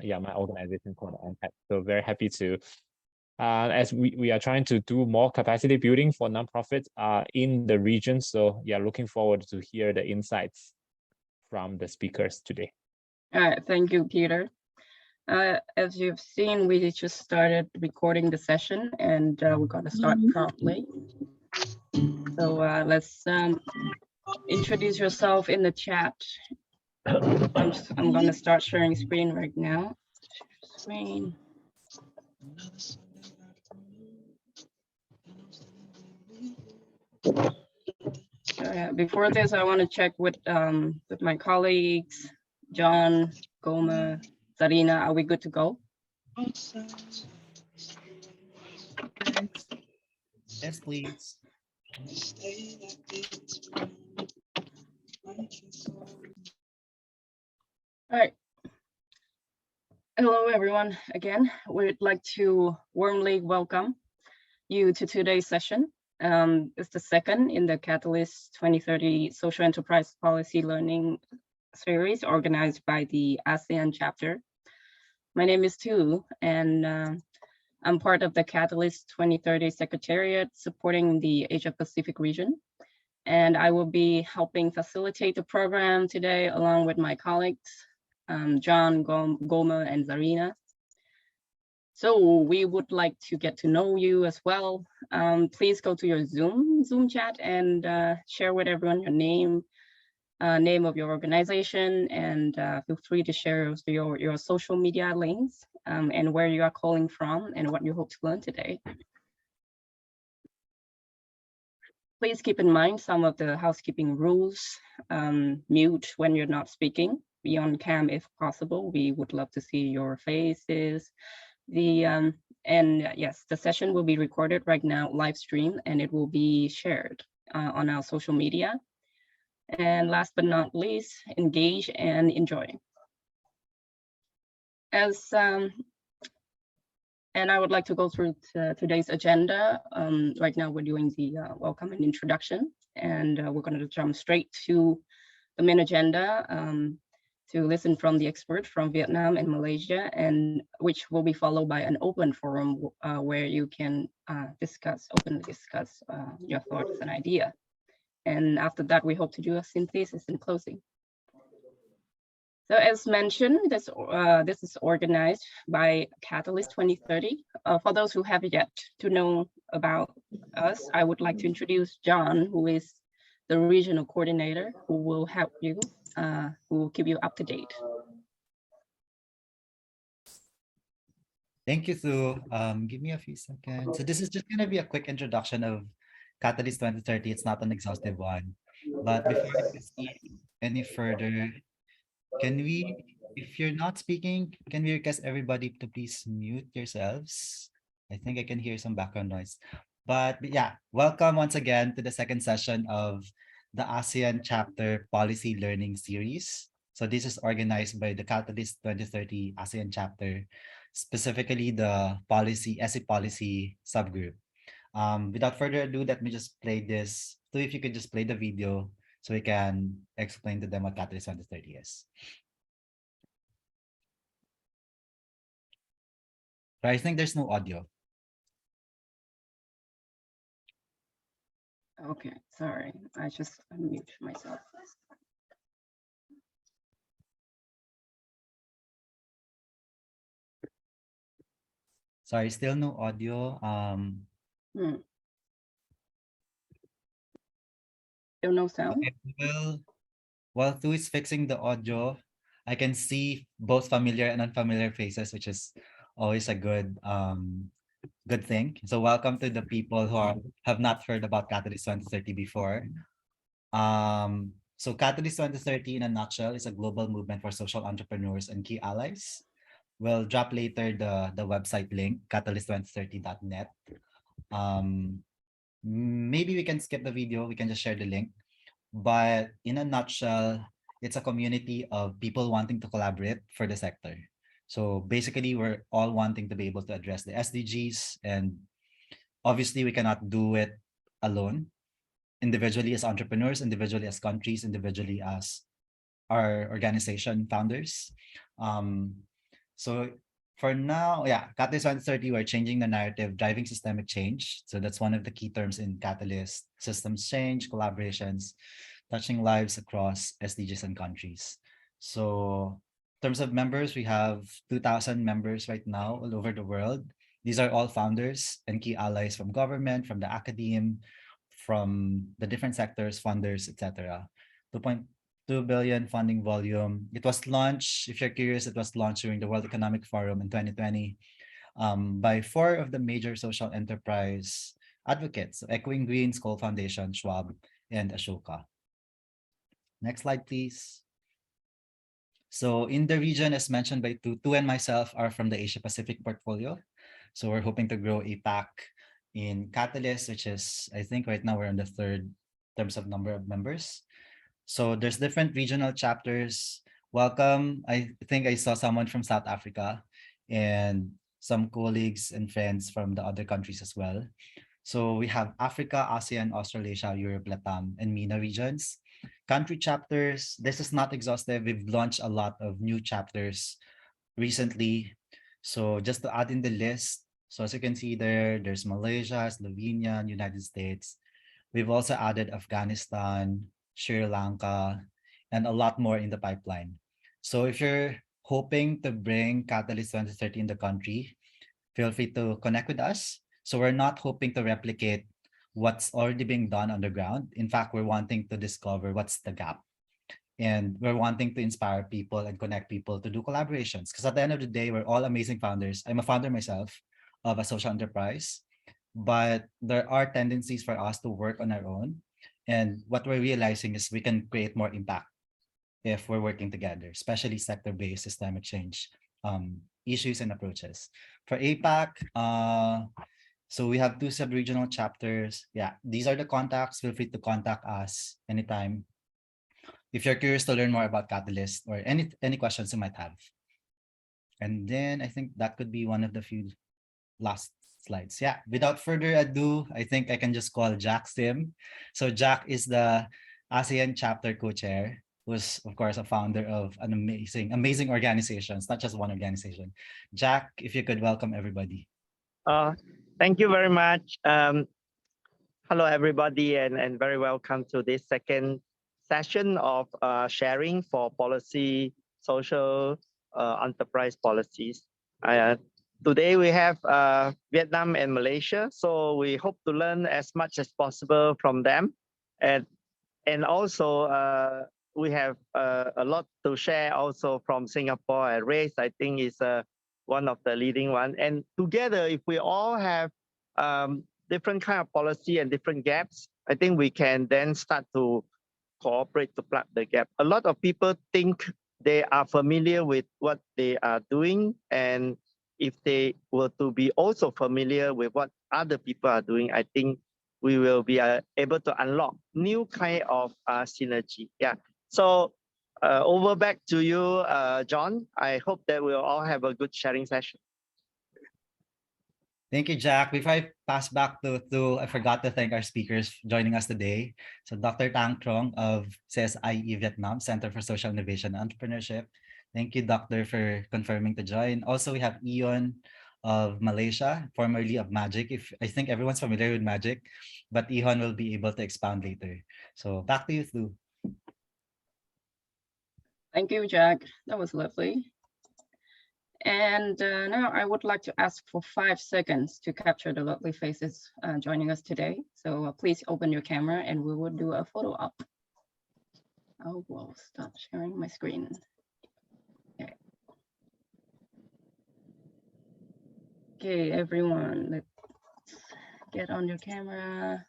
yeah, my organization called ANPAC. So very happy to, as we are trying to do more capacity building for nonprofits in the region. So yeah, looking forward to hear the insights from the speakers today. All right, thank you, Peter. As you've seen, we just started recording the session, and we're going to start promptly. So let's introduce yourself in the chat. I'm going to start sharing screen right now. Screen. Before this, I want to check with my colleagues, John, Goma, Zarina. Are we good to go? Yes, please. All right. Hello, everyone. Again, we'd like to warmly welcome you to today's session. It's the second in the Catalyst 2030 Social Enterprise Policy Learning series organized by the ASEAN chapter. My name is Tu, and I'm part of the Catalyst 2030 Secretariat supporting the Asia Pacific region. And I will be helping facilitate the program today along with my colleagues, John, Goma, and Zarina. So we would like to get to know you as well. Please go to your Zoom chat and share with everyone your name of your organization, and feel free to share your social media links and where you are calling from and what you hope to learn today. Please keep in mind some of the housekeeping rules. Mute when you're not speaking. Be on cam if possible. We would love to see your faces. And yes, the session will be recorded right now, live stream, and it will be shared on our social media. And last but not least, engage and enjoy. And I would like to go through today's agenda. Right now we're doing the welcome and introduction, and we're going to jump straight to the main agenda to listen from the expert from Vietnam and Malaysia, and which will be followed by an open forum where you can openly discuss your thoughts and idea. And after that, we hope to do a synthesis and closing. So as mentioned, this is organized by Catalyst 2030. For those who have yet to know about us, I would like to introduce John, who is the regional coordinator, who will help you, who will keep you up to date. Thank you, Sue. Give me a few seconds. So this is just going to be a quick introduction of Catalyst 2030. It's not an exhaustive one. But before I proceed any further, can we, if you're not speaking, can we request everybody to please mute yourselves? I think I can hear some background noise. But yeah, welcome once again to the second session of the ASEAN Chapter Policy Learning Series. So this is organized by the Catalyst 2030 ASEAN Chapter, specifically the SE Policy subgroup. Without further ado, let me just play this. So if you could just play the video so we can explain to them what Catalyst 2030 is. But I think there's no audio. Okay, sorry, I just unmute myself. Sorry, still no audio. Still no sound? Well, while Thu is fixing the audio, I can see both familiar and unfamiliar faces, which is always a good thing. So welcome to the people who have not heard about Catalyst 2030 before. So Catalyst 2030 in a nutshell is a global movement for social entrepreneurs and key allies. We'll drop later the website link, catalyst2030.net. Maybe we can skip the video, we can just share the link. But in a nutshell, it's a community of people wanting to collaborate for the sector. So basically, we're all wanting to be able to address the SDGs, and obviously we cannot do it alone, individually as entrepreneurs, individually as countries, individually as our organization founders. So for now, yeah, Catalyst 2030, we're changing the narrative, driving systemic change. So that's one of the key terms in Catalyst: systems change, collaborations, touching lives across SDGs and countries. So in terms of members, we have 2,000 members right now all over the world. These are all founders and key allies from government, from the academe, from the different sectors, funders, etc. 2.2 billion funding volume. It was launched, if you're curious, it was launched during the World Economic Forum in 2020 by 4 of the major social enterprise advocates: Echoing Green, Skoll Foundation, Schwab, and Ashoka. Next slide, please. So in the region, as mentioned by Tu and myself, are from the Asia Pacific portfolio. So we're hoping to grow APAC in Catalyst, which is, I think right now we're on the 3rd in terms of number of members. So there's different regional chapters. Welcome. I think I saw someone from South Africa and some colleagues and friends from the other countries as well. So we have Africa, ASEAN, Australasia, Europe, Latam, and MENA regions. Country chapters, this is not exhaustive. We've launched a lot of new chapters recently. So just to add in the list, so as you can see there, there's Malaysia, Slovenia, United States. We've also added Afghanistan, Sri Lanka, and a lot more in the pipeline. So if you're hoping to bring Catalyst 2030 in the country, feel free to connect with us. So we're not hoping to replicate what's already being done on the ground. In fact, we're wanting to discover what's the gap. And we're wanting to inspire people and connect people to do collaborations. Because at the end of the day, we're all amazing founders. I'm a founder myself of a social enterprise, but there are tendencies for us to work on our own. And what we're realizing is we can create more impact if we're working together, especially sector-based systemic change issues and approaches. For APAC, so we have 2 sub-regional chapters. Yeah, these are the contacts. Feel free to contact us anytime if you're curious to learn more about Catalyst or any questions you might have. And then I think that could be one of the few last slides. Yeah, without further ado, I think I can just call Jack Sim. So Jack is the ASEAN chapter co-chair, who's of course a founder of an amazing organization. It's not just one organization. Jack, if you could welcome everybody. Thank you very much. Hello, everybody, and very welcome to this second session of sharing for policy, social enterprise policies. Today we have Vietnam and Malaysia, so we hope to learn as much as possible from them. And also we have a lot to share also from Singapore. And race, I think, is one of the leading one. And together, if we all have different kind of policy and different gaps, I think we can then start to cooperate to plug the gap. A lot of people think they are familiar with what they are doing, and if they were to be also familiar with what other people are doing, I think we will be able to unlock new kind of synergy. Yeah. So over back to you, John. I hope that we'll all have a good sharing session. Thank you, Jack. Before I pass back to I forgot to thank our speakers joining us today. So Dr. Tang Trong of CSIE Vietnam, Center for Social Innovation and Entrepreneurship. Thank you, Doctor, for confirming to join. Also, we have Ion of Malaysia, formerly of Magic. I think everyone's familiar with Magic, but Ion will be able to expound later. So back to you, Thu. Thank you, Jack. That was lovely. And now I would like to ask for 5 seconds to capture the lovely faces joining us today. So please open your camera and we will do a photo op. I will stop sharing my screen. Okay. Okay, everyone, let's get on your camera.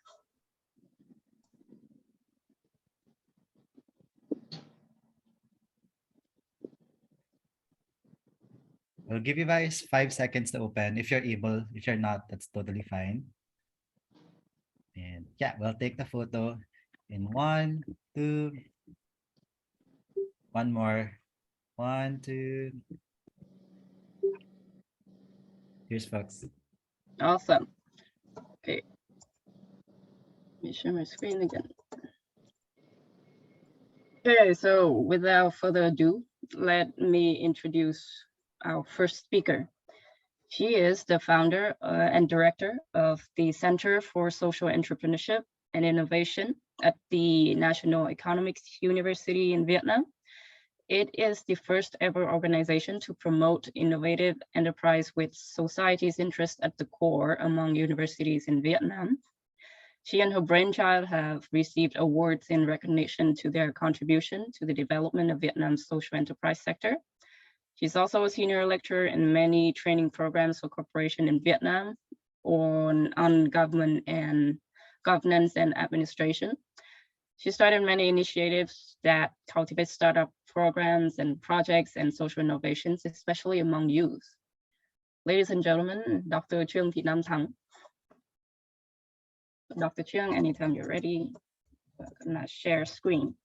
We'll give you guys 5 seconds to open if you're able. If you're not, that's totally fine. And yeah, we'll take the photo in 1, 2. One more. 1, 2. Here's folks. Awesome. Okay. Let me share my screen again. Okay, so without further ado, let me introduce our first speaker. She is the founder and director of the Center for Social Entrepreneurship and Innovation at the National Economics University in Vietnam. It is the first ever organization to promote innovative enterprise with society's interest at the core among universities in Vietnam. She and her brainchild have received awards in recognition to their contribution to the development of Vietnam's social enterprise sector. She's also a senior lecturer in many training programs for corporation in Vietnam on government and governance and administration. She started many initiatives that cultivate startup programs and projects and social innovations, especially among youth. Ladies and gentlemen, Dr. Trương Thị Nam Thắng. Dr. Trương, anytime you're ready, I'm gonna share screen.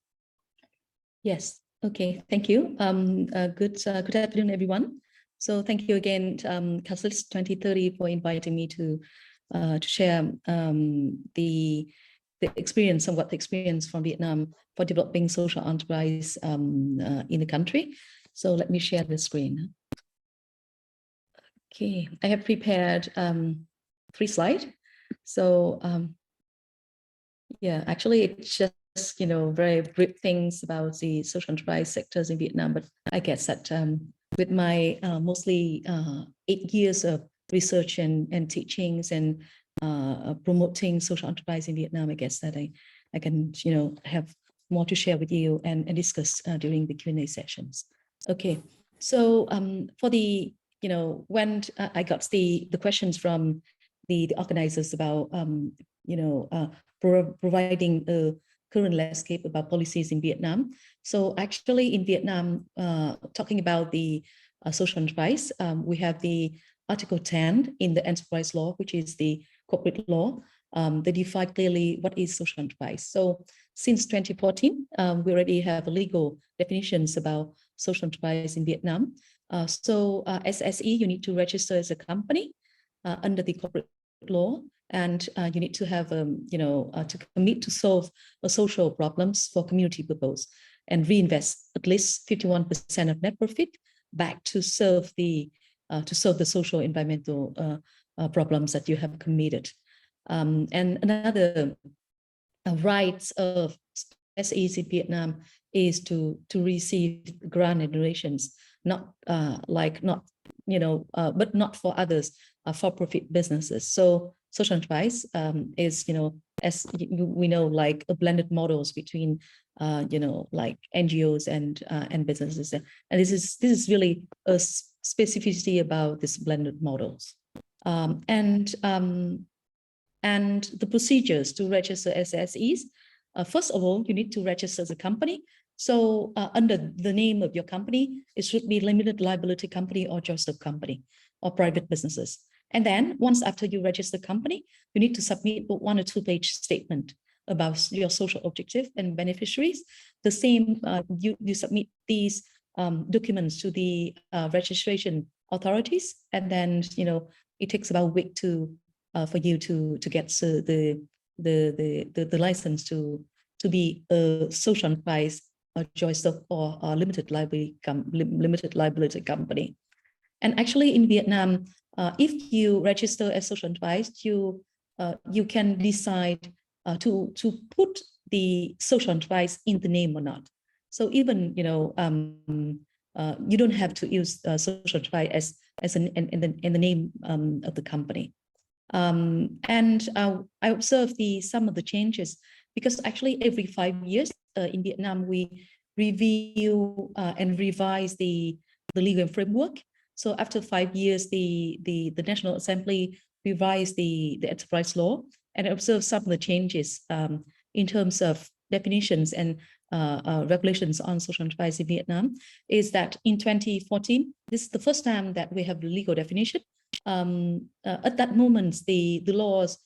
Yes. Okay. Thank you. Good afternoon, everyone. So thank you again, Catalyst 2030, for inviting me to share the experience, somewhat the experience from Vietnam for developing social enterprise in the country. So let me share the screen. Okay, I have prepared 3 slides. So yeah, actually it's just, very brief things about the social enterprise sectors in Vietnam, but I guess that with my mostly 8 years of research and teachings and promoting social enterprise in Vietnam, I guess that I can, have more to share with you and discuss during the Q&A sessions. Okay, so for the, when I got the questions from the organizers about, providing a current landscape about policies in Vietnam. So actually in Vietnam, talking about the social enterprise, we have the Article 10 in the enterprise law, which is the corporate law. They define clearly what is social enterprise. So since 2014, we already have legal definitions about social enterprise in Vietnam. So as SE, you need to register as a company under the corporate law, and you need to have, to commit to solve social problems for community purpose and reinvest at least 51% of net profit back to serve the social environmental problems that you have committed. And another rights of SEs in Vietnam is to receive grant and donations, but not for others, for-profit businesses. So social enterprise is, as we know, like a blended models between, like NGOs and businesses. And this is really a specificity about this blended models. And the procedures to register as SEs. First of all, you need to register as a company. So under the name of your company, it should be limited liability company or Joseph company or private businesses. And then once after you register company, you need to submit a 1 or 2 page statement about your social objective and beneficiaries. The same, you submit these documents to the registration authorities, and then it takes about a week for you to get the license to be a social enterprise, a joint stock, or a limited liability company. And actually in Vietnam, if you register as social enterprise, you can decide to put the social enterprise in the name or not. So even you don't have to use social enterprise as in the name of the company. And I observed some of the changes, because actually every 5 years in Vietnam we review and revise the legal framework. So after 5 years, the National Assembly revised the enterprise law, and observed some of the changes in terms of definitions and regulations on social enterprise in Vietnam. Is that in 2014, this is the first time that we have the legal definition. At that moment, the laws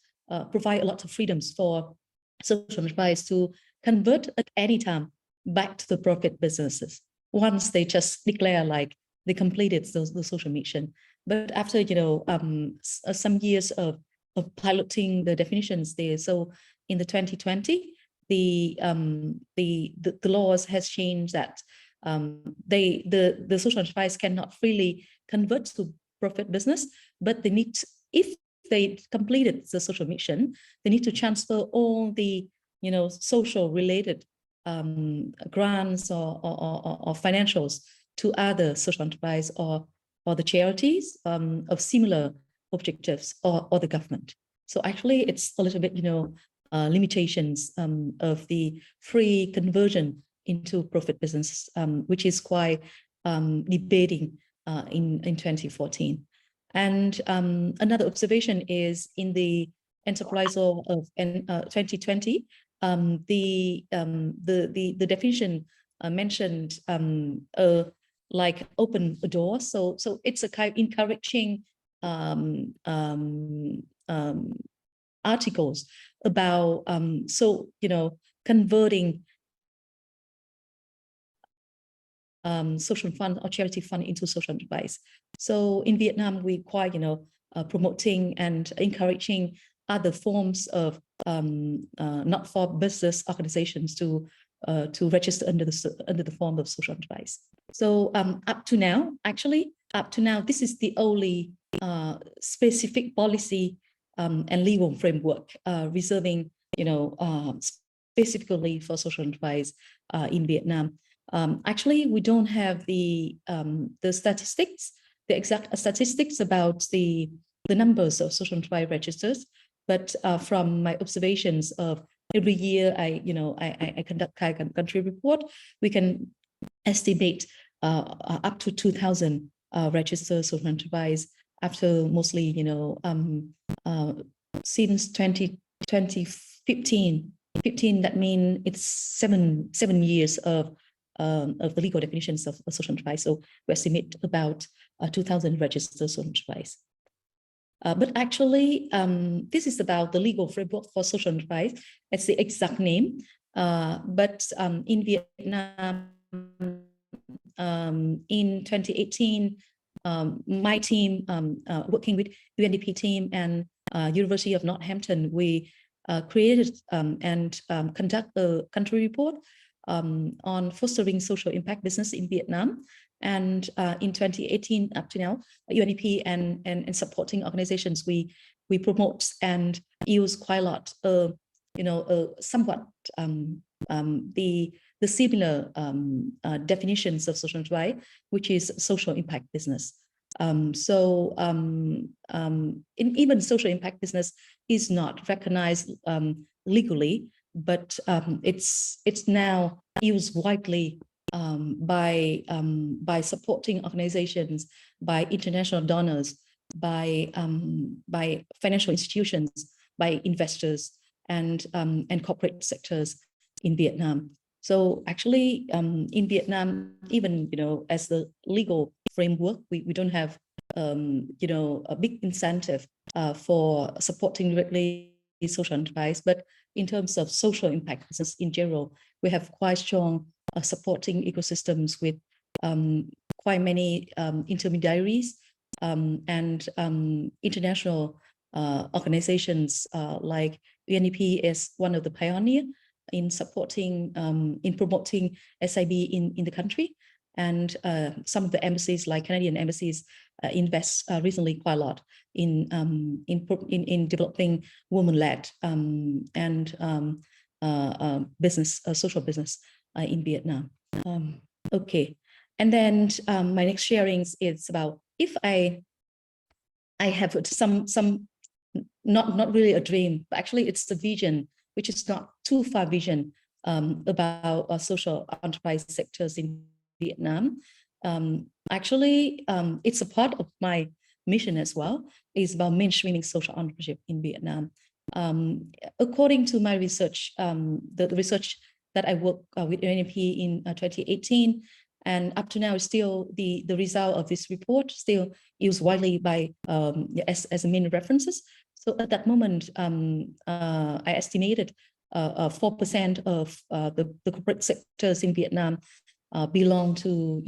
provide a lot of freedoms for social enterprise to convert at any time back to the profit businesses, once they just declare like they completed the social mission. But after some years of piloting the definitions there, so in the 2020, the laws has changed that the social enterprise cannot freely convert to profit business, but they need, if they completed the social mission, they need to transfer all the, social related grants or financials to other social enterprise or the charities of similar objectives or the government. So actually, it's a little bit, limitations of the free conversion into profit business, which is quite debating in 2014. And another observation is in the enterprise law of 2020, the definition mentioned like open a door. So it's a kind of encouraging articles about converting social fund or charity fund into social enterprise. So in Vietnam, we quite promoting and encouraging other forms of not for business organizations to register under the form of social enterprise. So up to now, this is the only specific policy and legal framework reserving, specifically for social enterprise in Vietnam. Actually, we don't have the statistics, the exact statistics about the numbers of social enterprise registers, but from my observations of every year, I conduct country report, we can estimate up to 2,000 registered social enterprise after mostly, since 2015. That means it's seven years of the legal definitions of social enterprise. So we estimate about 2,000 registered social enterprise. But actually, this is about the legal framework for social enterprise. It's the exact name. But in Vietnam, in 2018, my team, working with UNDP team and University of Northampton, we created and conduct a country report on fostering social impact business in Vietnam. And in 2018 up to now, UNDP and supporting organizations, we promote and use quite a lot, somewhat the similar definitions of social enterprise, which is social impact business. In even social impact business is not recognized legally, but it's now used widely by supporting organizations, by international donors, by financial institutions, by investors, and corporate sectors in Vietnam. So actually, in Vietnam, even as the legal framework, we don't have a big incentive for supporting directly social enterprise, but in terms of social impact business in general, we have quite strong supporting ecosystems with quite many intermediaries and international organizations like UNDP is one of the pioneers in supporting, in promoting SIB in the country. And some of the embassies, like Canadian embassies, invest recently quite a lot in developing women-led and business, social business in Vietnam. Okay, and then my next sharing is about if I have some not really a dream, but actually it's the vision, which is not too far vision about social enterprise sectors in Vietnam. Actually, it's a part of my mission as well. It's about mainstreaming social entrepreneurship in Vietnam. According to my research, the research that I worked with UNDP in 2018, and up to now, still the result of this report still used widely by as main references. So at that moment, I estimated 4% of the corporate sectors in Vietnam belong to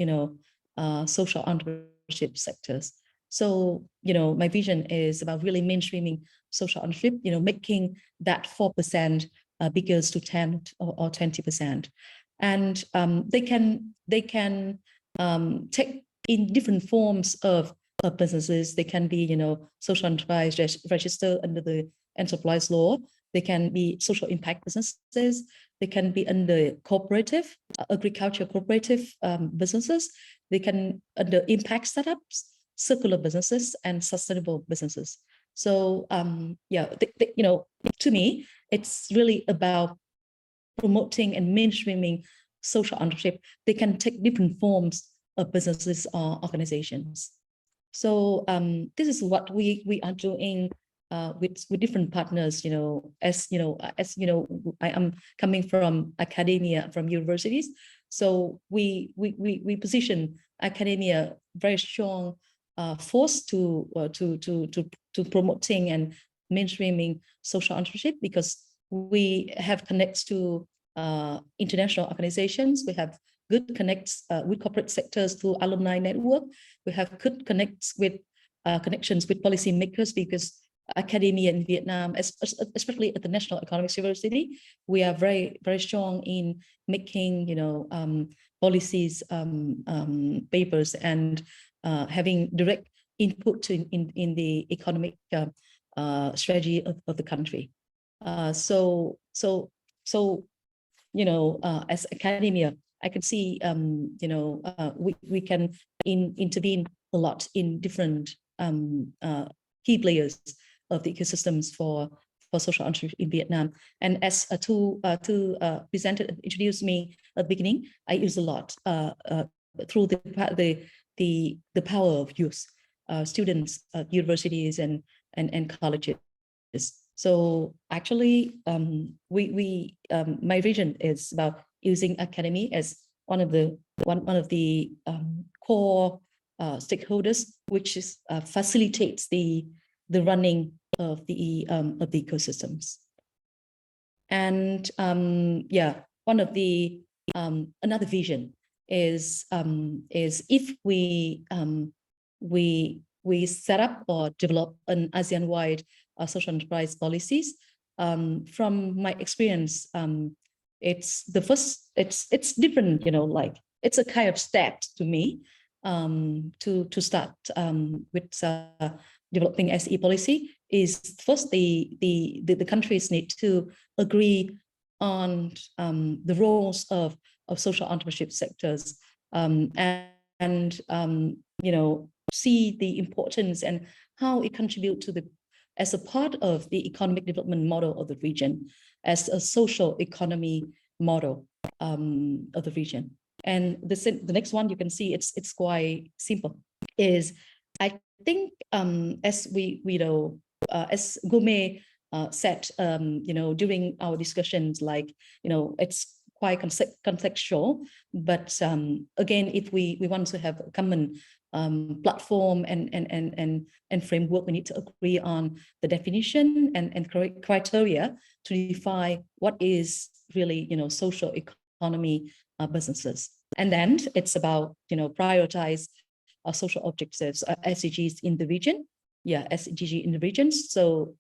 social entrepreneurship sectors. So my vision is about really mainstreaming social entrepreneurship, making that 4% bigger to 10 or 20%, and they can take in different forms of businesses. They can be, social enterprise registered under the enterprise law. They can be social impact businesses. They can be under cooperative, agriculture cooperative businesses. They can under impact startups, circular businesses, and sustainable businesses. So to me, it's really about promoting and mainstreaming social ownership. They can take different forms of businesses or organizations. So this is what we are doing with different partners. As I am coming from academia, from universities. So we position academia very strong force to promoting and mainstreaming social ownership, because we have connects to international organizations. We have good connects with corporate sectors through alumni network. We have good connections with policymakers, because academia in Vietnam, especially at the National Economics University, we are very, very strong in making, policies, papers, and having direct input in the economic strategy of the country. As academia, I can see, we can intervene a lot in different key players of the ecosystems for social entrepreneurship in Vietnam. And as two presented, introduced me at the beginning, I use a lot through the power of youth, students at universities and colleges. So actually, my vision is about using academy as one of the core stakeholders, which is facilitates the running of the ecosystems. And one of the another vision is if we set up or develop an ASEAN-wide social enterprise policies. From my experience, it's different, it's a kind of step to me to start with developing SE policy. Is first the countries need to agree on the roles of social entrepreneurship sectors, and see the importance and how it contributes to as a part of the economic development model of the region, as a social economy model of the region. And the next one you can see, it's quite simple. Is I think as as Gourmet said, during our discussions, it's quite contextual, but again, if we want to have a common platform and framework, we need to agree on the definition and criteria to define what is really social economy businesses. And then it's about prioritize social objectives, SDGs in the region. SDG in the regions. So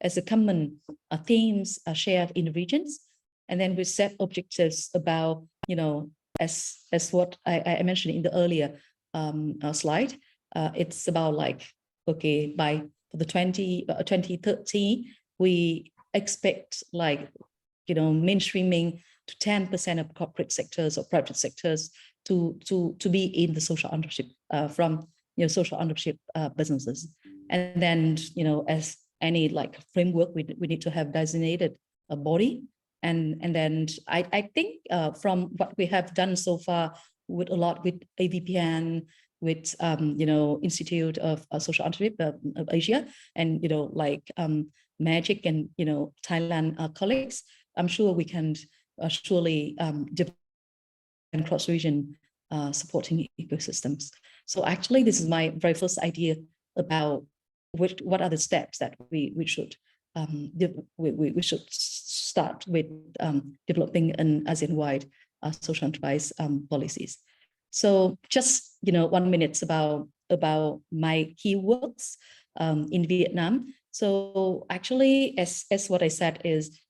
as a common themes shared in the regions, and then we set objectives about as what I mentioned in the earlier slide. It's about by the 2030, we expect mainstreaming to 10% of corporate sectors or private sectors to be in the social ownership from social ownership businesses. And then as any framework, we need to have designated a body. And then I think from what we have done so far with AVPN, with Institute of Social Entrepreneurship of Asia, and Magic and Thailand colleagues, I'm sure we can surely develop and cross-region supporting ecosystems. So actually, this is my very first idea about what are the steps that we should start with developing an ASEAN-wide social enterprise policies. So just 1 minute about my key works in Vietnam. So actually, as what I said is,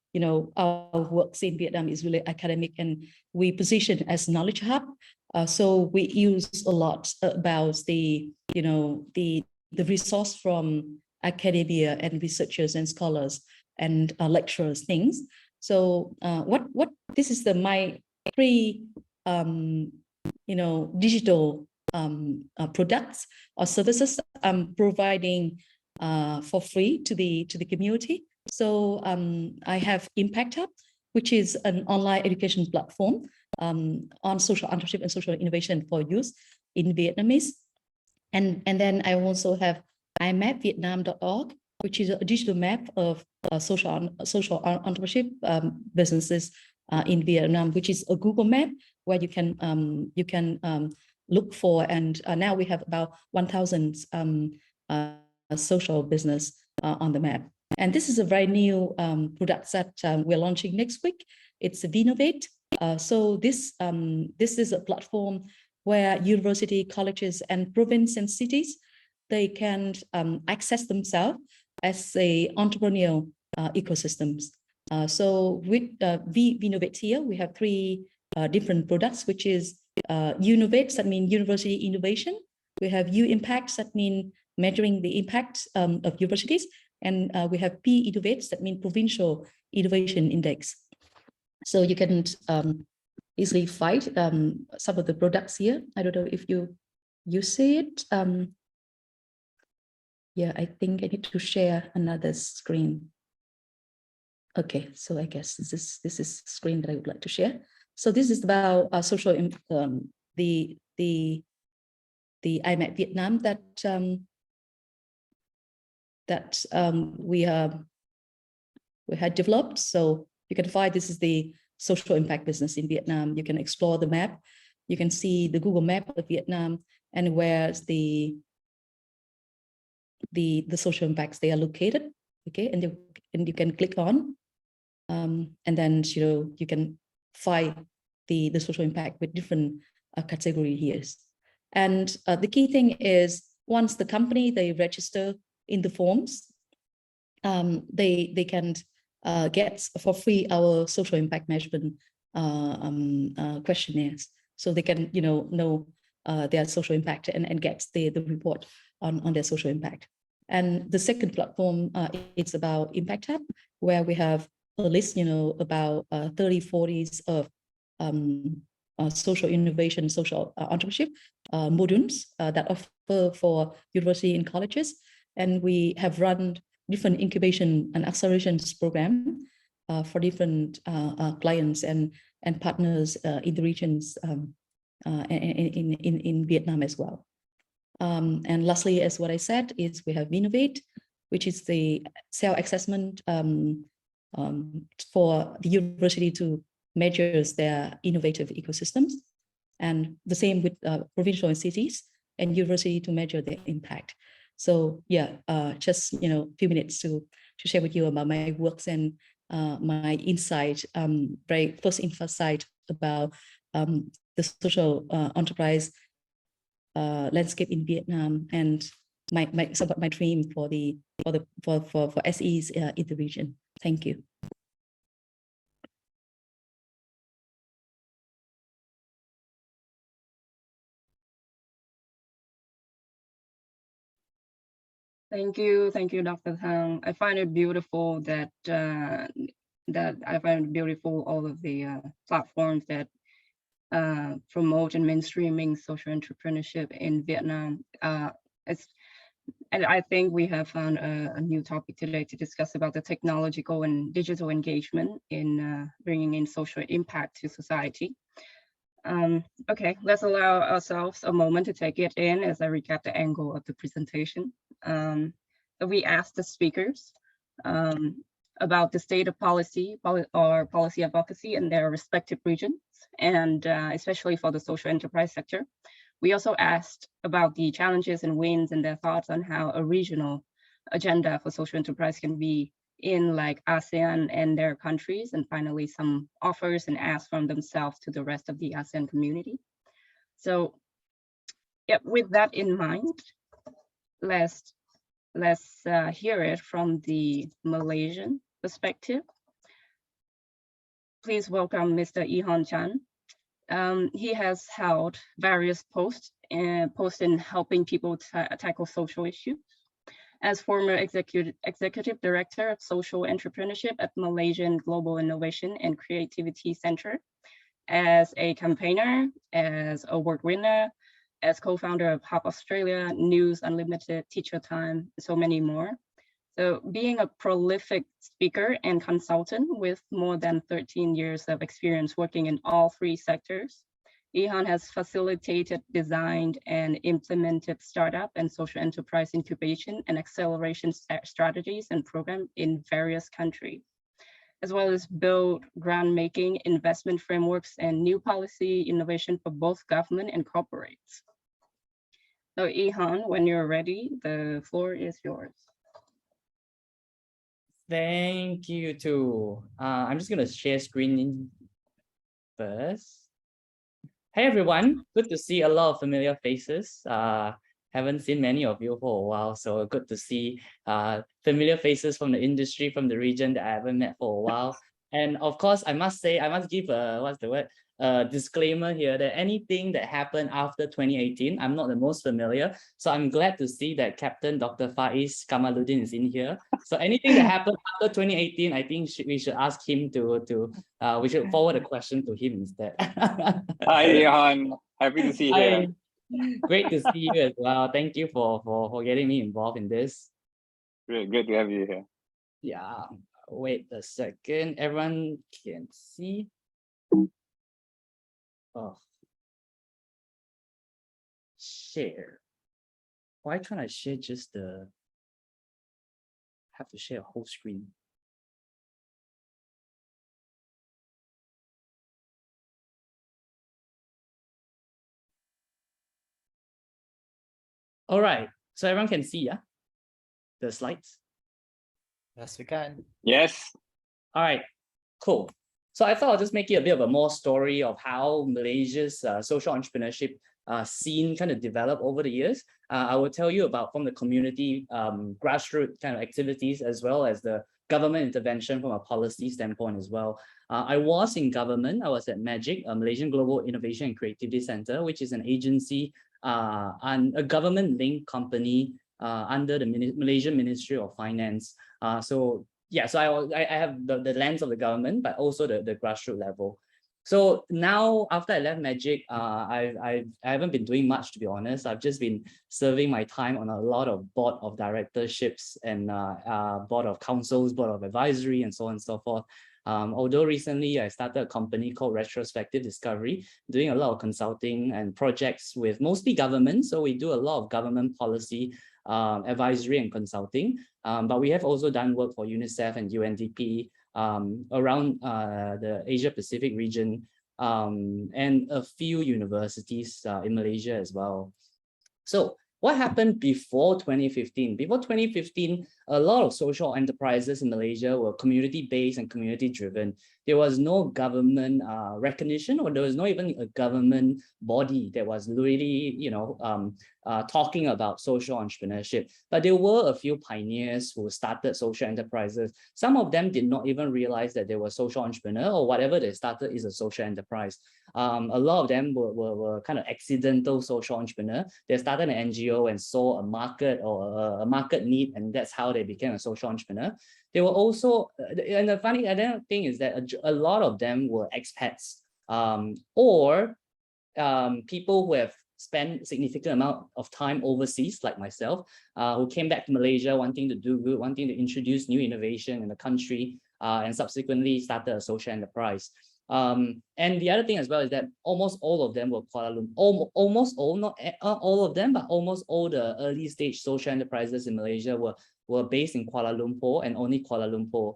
our works in Vietnam is really academic, and we position as knowledge hub So we use a lot about the, the resource from academia and researchers and scholars and lecturers things. So what this is my free digital products or services I'm providing for free to the community. So I have Impact Hub, which is an online education platform on social entrepreneurship and social innovation for youth in Vietnamese. And then I also have imapvietnam.org, which is a digital map of social entrepreneurship businesses in Vietnam, which is a Google map where you can look for, and now we have about 1,000 social business on the map. And this is a very new product that we're launching next week. It's Vinovate. So this is a platform where university, colleges, and province and cities, they can access themselves as a entrepreneurial ecosystems. So with Vinovate here, we have 3 different products, which is Unovate, that means university innovation. We have U-Impacts, that mean measuring the impact of universities. And we have P-Innovates, that mean provincial innovation index. So you can easily find some of the products here. I don't know if you see it. Yeah, I think I need to share another screen. Okay, so I guess this is screen that I would like to share. So this is about social the IMAC Vietnam that we had developed. So you can find this is the social impact business in Vietnam. You can explore the map. You can see the Google map of Vietnam and where's the social impacts they are located. Okay, and you can click on, and then you can find the social impact with different category here. And the key thing is once the company they register in the forms, they can get for free our social impact measurement questionnaires, so they can know their social impact and get the report on their social impact. And the second platform, it's about Impact Hub, where we have a list, about 30-40 of social innovation, social entrepreneurship modules that offer for university and colleges. And we have run different incubation and accelerations program for different clients and partners in the regions in Vietnam as well. And lastly, as what I said, is we have Vinovate, which is the self-assessment for the university to measure their innovative ecosystems, and the same with provincial and cities and university to measure their impact. So yeah, just few minutes to share with you about my works and my insight, very first insight about the social enterprise landscape in Vietnam, and somewhat my dream for SEs in the region. Thank you. Thank you, Dr. Thang. I find it beautiful that all of the platforms that promote and mainstreaming social entrepreneurship in Vietnam. And I think we have found a new topic today to discuss about the technological and digital engagement in bringing in social impact to society. Okay, let's allow ourselves a moment to take it in as I recap the angle of the presentation. We asked the speakers about the state of policy advocacy in their respective regions, and especially for the social enterprise sector. We also asked about the challenges and wins and their thoughts on how a regional agenda for social enterprise can be in like ASEAN and their countries, and finally some offers and asks from themselves to the rest of the ASEAN community. So yeah, with that in mind, let's hear it from the Malaysian perspective. Please welcome Mr. Ihon Chan, He has held various posts in helping people tackle social issues. As former executive director of social entrepreneurship at Malaysian Global Innovation and Creativity Center, as a campaigner, as award winner, as co-founder of Hub Australia, News Unlimited, Teacher Time, so many more. So being a prolific speaker and consultant with more than 13 years of experience working in all three sectors, Ihan has facilitated, designed, and implemented startup and social enterprise incubation and acceleration strategies and programs in various countries, as well as build groundmaking investment frameworks and new policy innovation for both government and corporates. So Ihan, when you're ready, the floor is yours. Thank you too. I'm just gonna share screen first. Hey everyone, good to see a lot of familiar faces. Haven't seen many of you for a while, so good to see familiar faces from the industry, from the region that I haven't met for a while. And of course, I must give a disclaimer here that anything that happened after 2018, I'm not the most familiar. So I'm glad to see that Captain Dr. Faiz Kamaluddin is in here. So anything that happened after 2018, I think we should ask him we should forward a question to him instead. Hi, Ihan. Happy to see you here. Great to see you as well. Thank you for getting me involved in this. Great to have you here. Yeah, wait a second. Everyone can see. Oh. Share. Why can't I share just the... have to share a whole screen. All right, so everyone can see, yeah? The slides? Yes, we can. Yes. All right, cool. So I thought I'll just make it a bit of a more story of how Malaysia's social entrepreneurship scene kind of developed over the years. I will tell you about from the community grassroots kind of activities, as well as the government intervention from a policy standpoint as well. I was in government. I was at MAGIC, a Malaysian Global Innovation and Creativity Center, which is an agency and a government-linked company under the Malaysian Ministry of Finance. So I have the lens of the government, but also the grassroots level. So now, after I left MAGIC, I haven't been doing much, to be honest. I've just been serving my time on a lot of board of directorships and board of councils, board of advisory, and so on and so forth. Although recently I started a company called Retrospective Discovery, doing a lot of consulting and projects with mostly government. So we do a lot of government policy advisory and consulting. But we have also done work for UNICEF and UNDP around the Asia Pacific region and a few universities in Malaysia as well. So what happened before 2015? Before 2015, a lot of social enterprises in Malaysia were community-based and community-driven. There was no government recognition, or there was not even a government body that was really, talking about social entrepreneurship. But there were a few pioneers who started social enterprises. Some of them did not even realize that they were social entrepreneur, or whatever they started is a social enterprise. A lot of them were kind of accidental social entrepreneur. They started an NGO and saw a market or a market need, and that's how they became a social entrepreneur. They were also, and the funny thing is that a lot of them were expats or people who have spent significant amount of time overseas, like myself, who came back to Malaysia wanting to do good, wanting to introduce new innovation in the country, and subsequently started a social enterprise. And the other thing as well is that almost all of them were Kuala Lumpur. Almost all, not all of them, but almost all the early stage social enterprises in Malaysia were based in Kuala Lumpur and only Kuala Lumpur.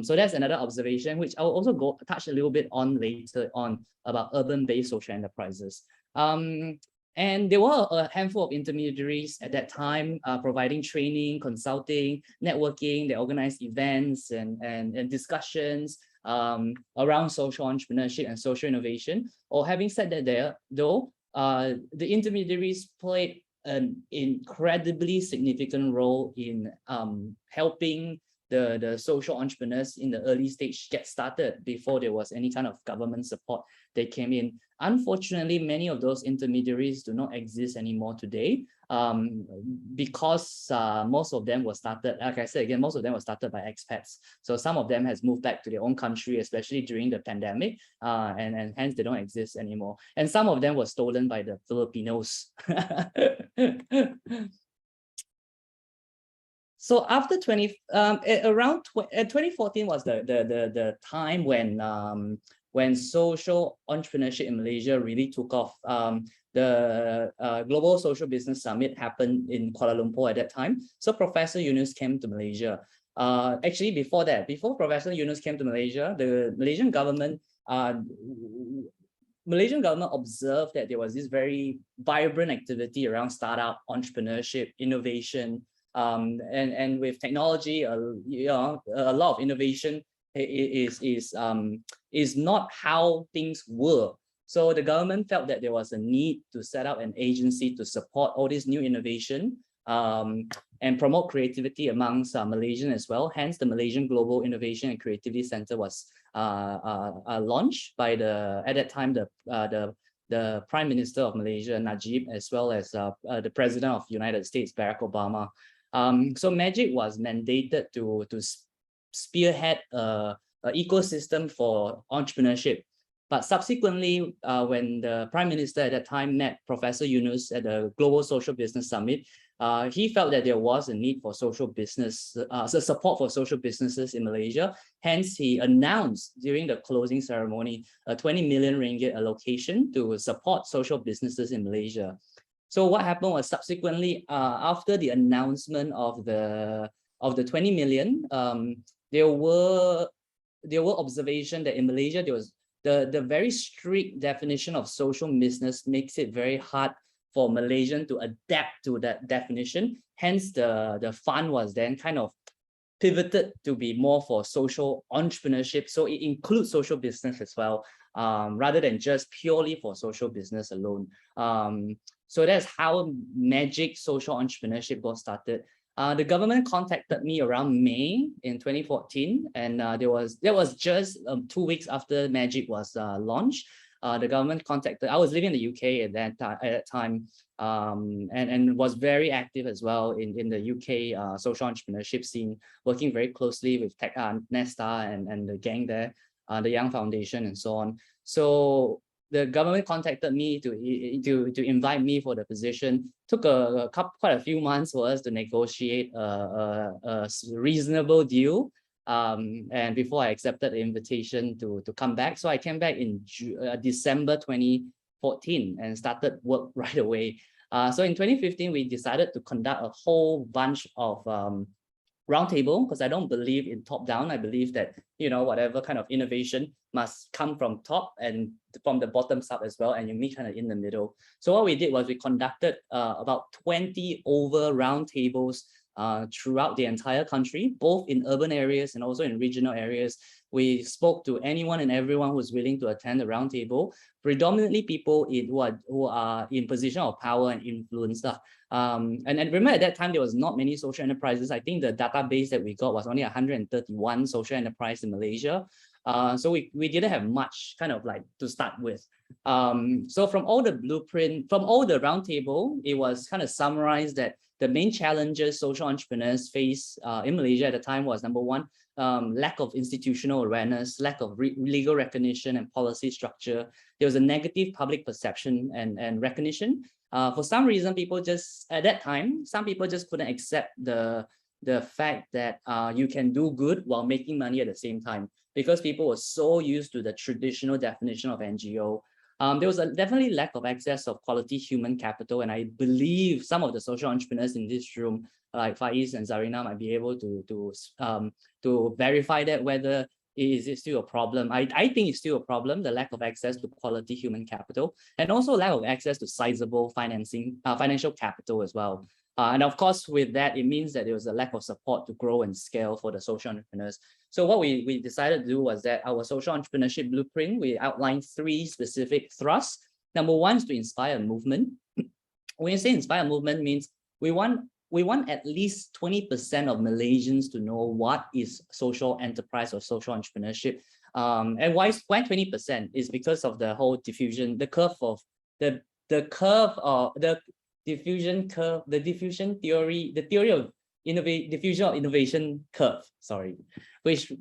So that's another observation, which I'll also touch a little bit on later on about urban-based social enterprises. And there were a handful of intermediaries at that time providing training, consulting, networking. They organized events and discussions around social entrepreneurship and social innovation. Or having said that, the intermediaries played an incredibly significant role in helping the social entrepreneurs in the early stage get started before there was any kind of government support that came in. Unfortunately, many of those intermediaries do not exist anymore today, because most of them were started, like I said again, most of them were started by expats. So some of them has moved back to their own country, especially during the pandemic, and hence they don't exist anymore. And some of them were stolen by the Filipinos. So after 2014 was the time when social entrepreneurship in Malaysia really took off. The Global Social Business Summit happened in Kuala Lumpur at that time. So Professor Yunus came to Malaysia. Actually, before that, before Professor Yunus came to Malaysia, the Malaysian government observed that there was this very vibrant activity around startup, entrepreneurship, innovation, and with technology, a lot of innovation is not how things were. So the government felt that there was a need to set up an agency to support all this new innovation and promote creativity amongst Malaysians as well. Hence, the Malaysian Global Innovation and Creativity Center was launched by at that time the Prime Minister of Malaysia, Najib, as well as the President of the United States, Barack Obama. So MAGIC was mandated to spearhead an ecosystem for entrepreneurship. But subsequently, when the Prime Minister at that time met Professor Yunus at the Global Social Business Summit, he felt that there was a need for social business, support for social businesses in Malaysia. Hence, he announced during the closing ceremony a 20 million ringgit allocation to support social businesses in Malaysia. So what happened was subsequently, after the announcement of the 20 million, there were observation that in Malaysia there was the very strict definition of social business makes it very hard for Malaysian to adapt to that definition. Hence, the fund was then kind of pivoted to be more for social entrepreneurship. So it includes social business as well, rather than just purely for social business alone. So that's how MAGIC Social Entrepreneurship got started. The government contacted me around May in 2014, and that was just 2 weeks after MAGIC was launched. The government contacted. I was living in the UK at that time, and was very active as well in the UK social entrepreneurship scene, working very closely with Nesta and the gang there, the Young Foundation and so on. So the government contacted me to invite me for the position. Took quite a few months for us to negotiate a reasonable deal. And before I accepted the invitation to come back. So I came back in December 2014 and started work right away. So in 2015, we decided to conduct a whole bunch of roundtable, because I don't believe in top down. I believe that, whatever kind of innovation must come from top and from the bottoms up as well, and you meet kind of in the middle. So what we did was we conducted about 20 over roundtables throughout the entire country, both in urban areas and also in regional areas. We spoke to anyone and everyone who was willing to attend the roundtable, predominantly people who are in position of power and influence. And remember at that time, there was not many social enterprises. I think the database that we got was only 131 social enterprises in Malaysia. So we didn't have much kind of like to start with. So from all the blueprint, from all the roundtable, it was kind of summarized that the main challenges social entrepreneurs face in Malaysia at the time was, number one, lack of institutional awareness, lack of legal recognition and policy structure. There was a negative public perception and recognition. For some reason, at that time, some people just couldn't accept the fact that you can do good while making money at the same time, because people were so used to the traditional definition of NGO. There was definitely lack of access of quality human capital, and I believe some of the social entrepreneurs in this room, like Faiz and Zarina, might be able to verify that whether is it still a problem. I think it's still a problem, the lack of access to quality human capital, and also lack of access to sizable financial capital as well. And of course, with that, it means that there was a lack of support to grow and scale for the social entrepreneurs. So what we decided to do was that our social entrepreneurship blueprint, we outlined 3 specific thrusts. Number one is to inspire a movement. When you say inspire a movement, means we want we want at least 20% of Malaysians to know what is social enterprise or social entrepreneurship. And why 20% is because of the whole diffusion, the curve of the curve of the diffusion curve, the diffusion theory, the theory of diffusion of innovation curve, sorry, which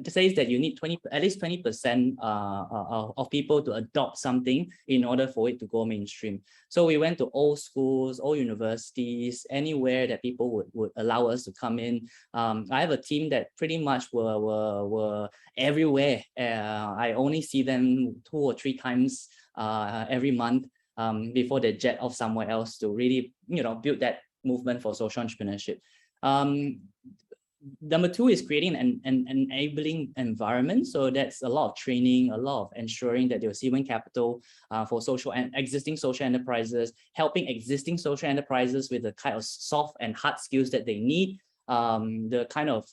says that you need at least 20% of people to adopt something in order for it to go mainstream. So we went to all schools, all universities, anywhere that people would allow us to come in. I have a team that pretty much were everywhere. I only see them 2 or 3 times every month before they jet off somewhere else to really, build that movement for social entrepreneurship. Number 2 is creating an enabling environment. So that's a lot of training, a lot of ensuring that there's human capital for social and existing social enterprises, helping existing social enterprises with the kind of soft and hard skills that they need, the kind of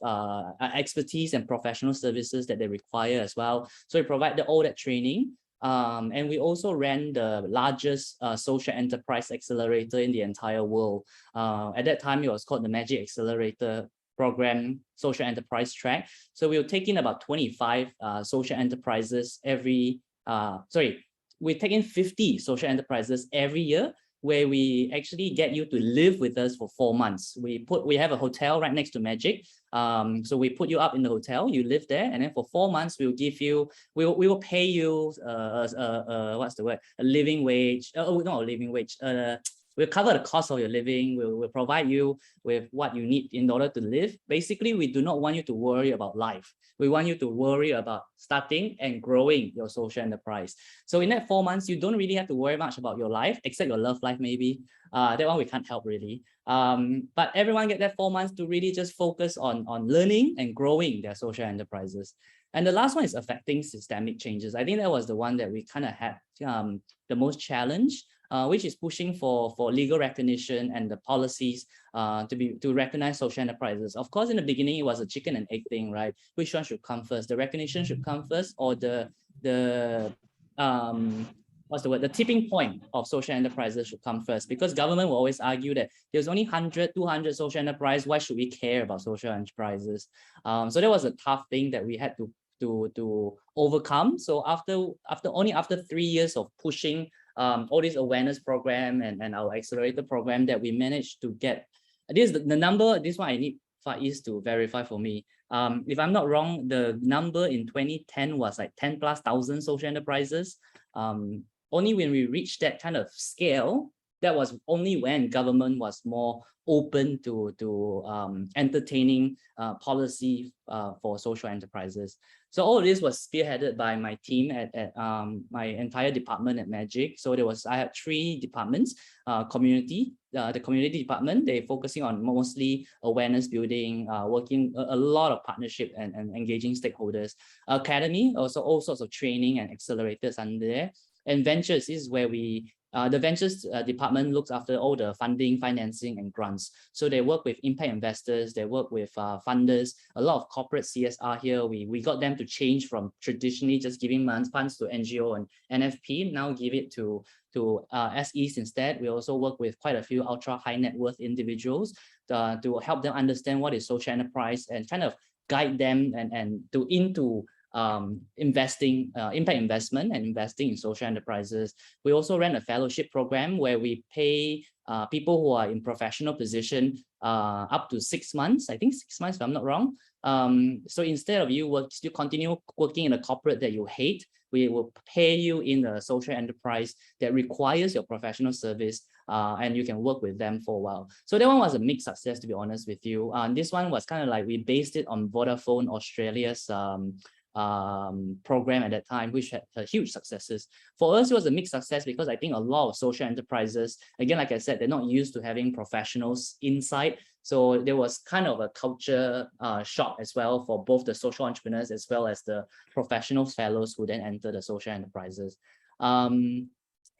expertise and professional services that they require as well. So we provide all that training. And we also ran the largest social enterprise accelerator in the entire world. At that time, it was called the Magic Accelerator Program Social Enterprise Track. So we were taking about 25 social enterprises we're taking 50 social enterprises every year, where we actually get you to live with us for 4 months. We have a hotel right next to Magic. So we put you up in the hotel, you live there, and then for 4 months, we'll give you, we will pay you, what's the word? A living wage, not a living wage, we'll cover the cost of your living. We'll provide you with what you need in order to live. Basically, we do not want you to worry about life. We want you to worry about starting and growing your social enterprise. So in that 4 months, you don't really have to worry much about your life, except your love life maybe. That one we can't help really. But everyone get that 4 months to really just focus on learning and growing their social enterprises. And the last one is affecting systemic changes. I think that was the one that we kind of had the most challenge. Which is pushing for legal recognition and the policies to recognize social enterprises. Of course, in the beginning, it was a chicken and egg thing, right? Which one should come first? The recognition should come first, or the tipping point of social enterprises should come first? Because government will always argue that there's only 100, 200 social enterprises. Why should we care about social enterprises? So that was a tough thing that we had to overcome. So after 3 years of pushing all this awareness program and our accelerator program, that we managed to get this the number. This one I need Faiz to verify for me. If I'm not wrong, the number in 2010 was like 10,000+ social enterprises. Only when we reached that kind of scale, that was only when government was more open to entertaining policy for social enterprises. So all of this was spearheaded by my team at my entire department at Magic. So I had 3 departments. The community department, they're focusing on mostly awareness building, working a lot of partnership and engaging stakeholders. Academy, also all sorts of training and accelerators under there. And ventures is where the ventures department looks after all the funding, financing, and grants. So they work with impact investors, they work with funders, a lot of corporate CSR here. We got them to change from traditionally just giving funds to NGO and NFP, now give it to SEs instead. We also work with quite a few ultra high net worth individuals to help them understand what is social enterprise and kind of guide them into investing, impact investment and investing in social enterprises. We also ran a fellowship program where we pay people who are in professional position up to 6 months, I think 6 months if I'm not wrong. So instead of you still continue working in a corporate that you hate, we will pay you in a social enterprise that requires your professional service, and you can work with them for a while. So that one was a mixed success, to be honest with you. This one was kind of like we based it on Vodafone Australia's program at that time, which had huge successes. For us, it was a mixed success because I think a lot of social enterprises, again, like I said, they're not used to having professionals inside. So there was kind of a culture shock as well for both the social entrepreneurs as well as the professional fellows who then enter the social enterprises.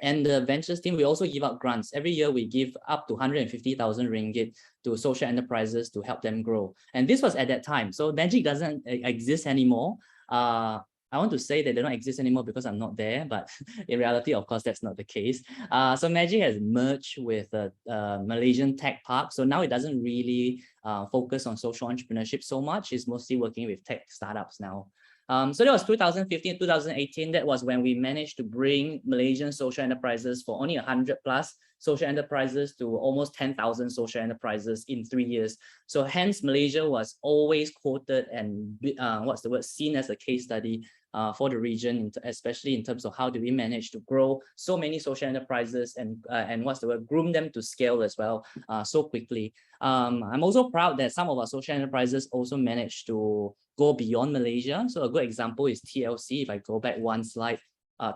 And the ventures team, we also give out grants. Every year we give up to 150,000 ringgit to social enterprises to help them grow. And this was at that time. So Magic doesn't exist anymore. I want to say that they don't exist anymore because I'm not there, but in reality, of course, that's not the case. So Magic has merged with a Malaysian tech park. So now it doesn't really focus on social entrepreneurship so much. It's mostly working with tech startups now. So that was 2015, 2018. That was when we managed to bring Malaysian social enterprises for only 100 plus social enterprises to almost 10,000 social enterprises in 3 years. So hence Malaysia was always quoted and seen as a case study for the region, especially in terms of how do we manage to grow so many social enterprises and groom them to scale as well so quickly. I'm also proud that some of our social enterprises also managed to go beyond Malaysia. So a good example is TLC. If I go back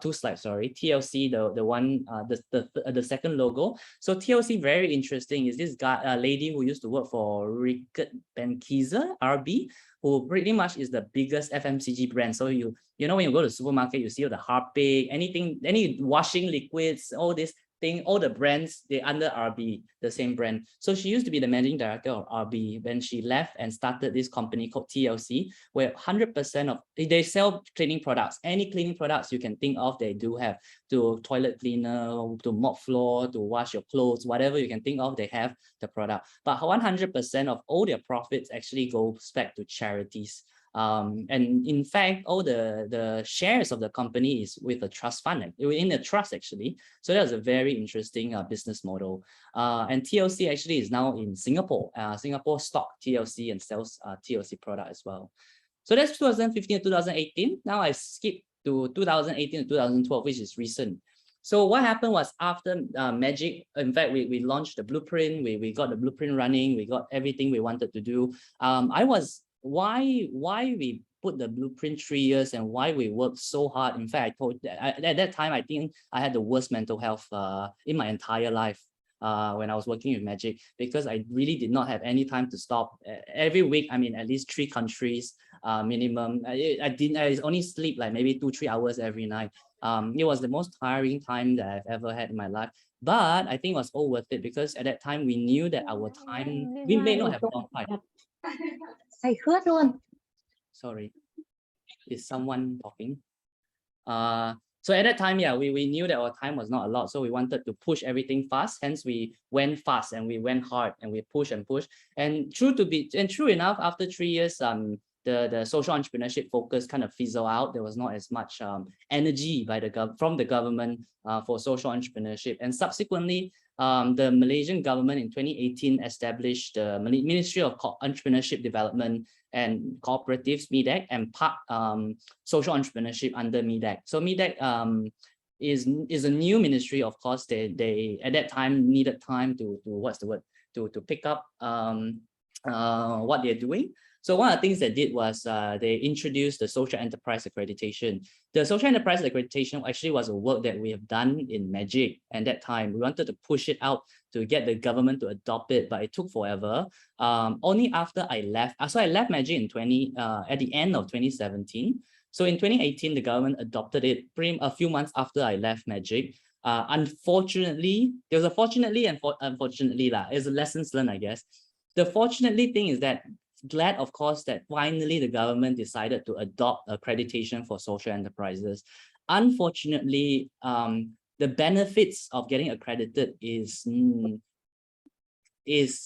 two slides, sorry. TLC, the second logo. So TLC, very interesting, is this guy, a lady who used to work for Rickert Benkiser, RB, who pretty much is the biggest FMCG brand. So you know when you go to the supermarket, you see all the Harpic, any washing liquids, all this thing, all the brands, they're under RB, the same brand. So she used to be the managing director of RB when she left and started this company called TLC, where 100% of, they sell cleaning products. Any cleaning products you can think of, they do have, to toilet cleaner, to mop floor, to wash your clothes, whatever you can think of, they have the product. But 100% of all their profits actually goes back to charities. And in fact, all the shares of the company is with a trust fund, in a trust actually. So that was a very interesting business model. And TLC actually is now in Singapore. Singapore stock TLC and sells TLC product as well. So that's 2015 to 2018. Now I skip to 2018 to 2012, which is recent. So what happened was after Magic, in fact, we launched the blueprint. We got the blueprint running. We got everything we wanted to do. Why we put the blueprint 3 years and why we worked so hard. In fact, at that time, I think I had the worst mental health in my entire life when I was working with Magic, because I really did not have any time to stop. Every week, I mean, at least 3 countries minimum. I only sleep like maybe 2-3 hours every night. It was the most tiring time that I've ever had in my life. But I think it was all worth it, because at that time we knew that our time, we may not have long time. Sorry, is someone talking? So at that time, yeah, we knew that our time was not a lot, so we wanted to push everything fast. Hence, we went fast and we went hard and we pushed and pushed. And true enough, after 3 years, the social entrepreneurship focus kind of fizzled out. There was not as much energy from the government for social entrepreneurship. And subsequently, the Malaysian government in 2018 established the Ministry of Entrepreneurship Development and Cooperatives, MIDEC, and social entrepreneurship under MIDEC. So MIDEC is a new ministry. Of course, they at that time needed time to pick up what they're doing. So one of the things they did was they introduced the social enterprise accreditation. The social enterprise accreditation actually was a work that we have done in Magic. And that time we wanted to push it out to get the government to adopt it, but it took forever. Only after I left, so I left Magic in at the end of 2017. So in 2018, the government adopted it a few months after I left Magic. Unfortunately, there was a fortunately and unfortunately it's a lessons learned, I guess. The fortunately thing is that glad, of course, that finally the government decided to adopt accreditation for social enterprises. Unfortunately, the benefits of getting accredited is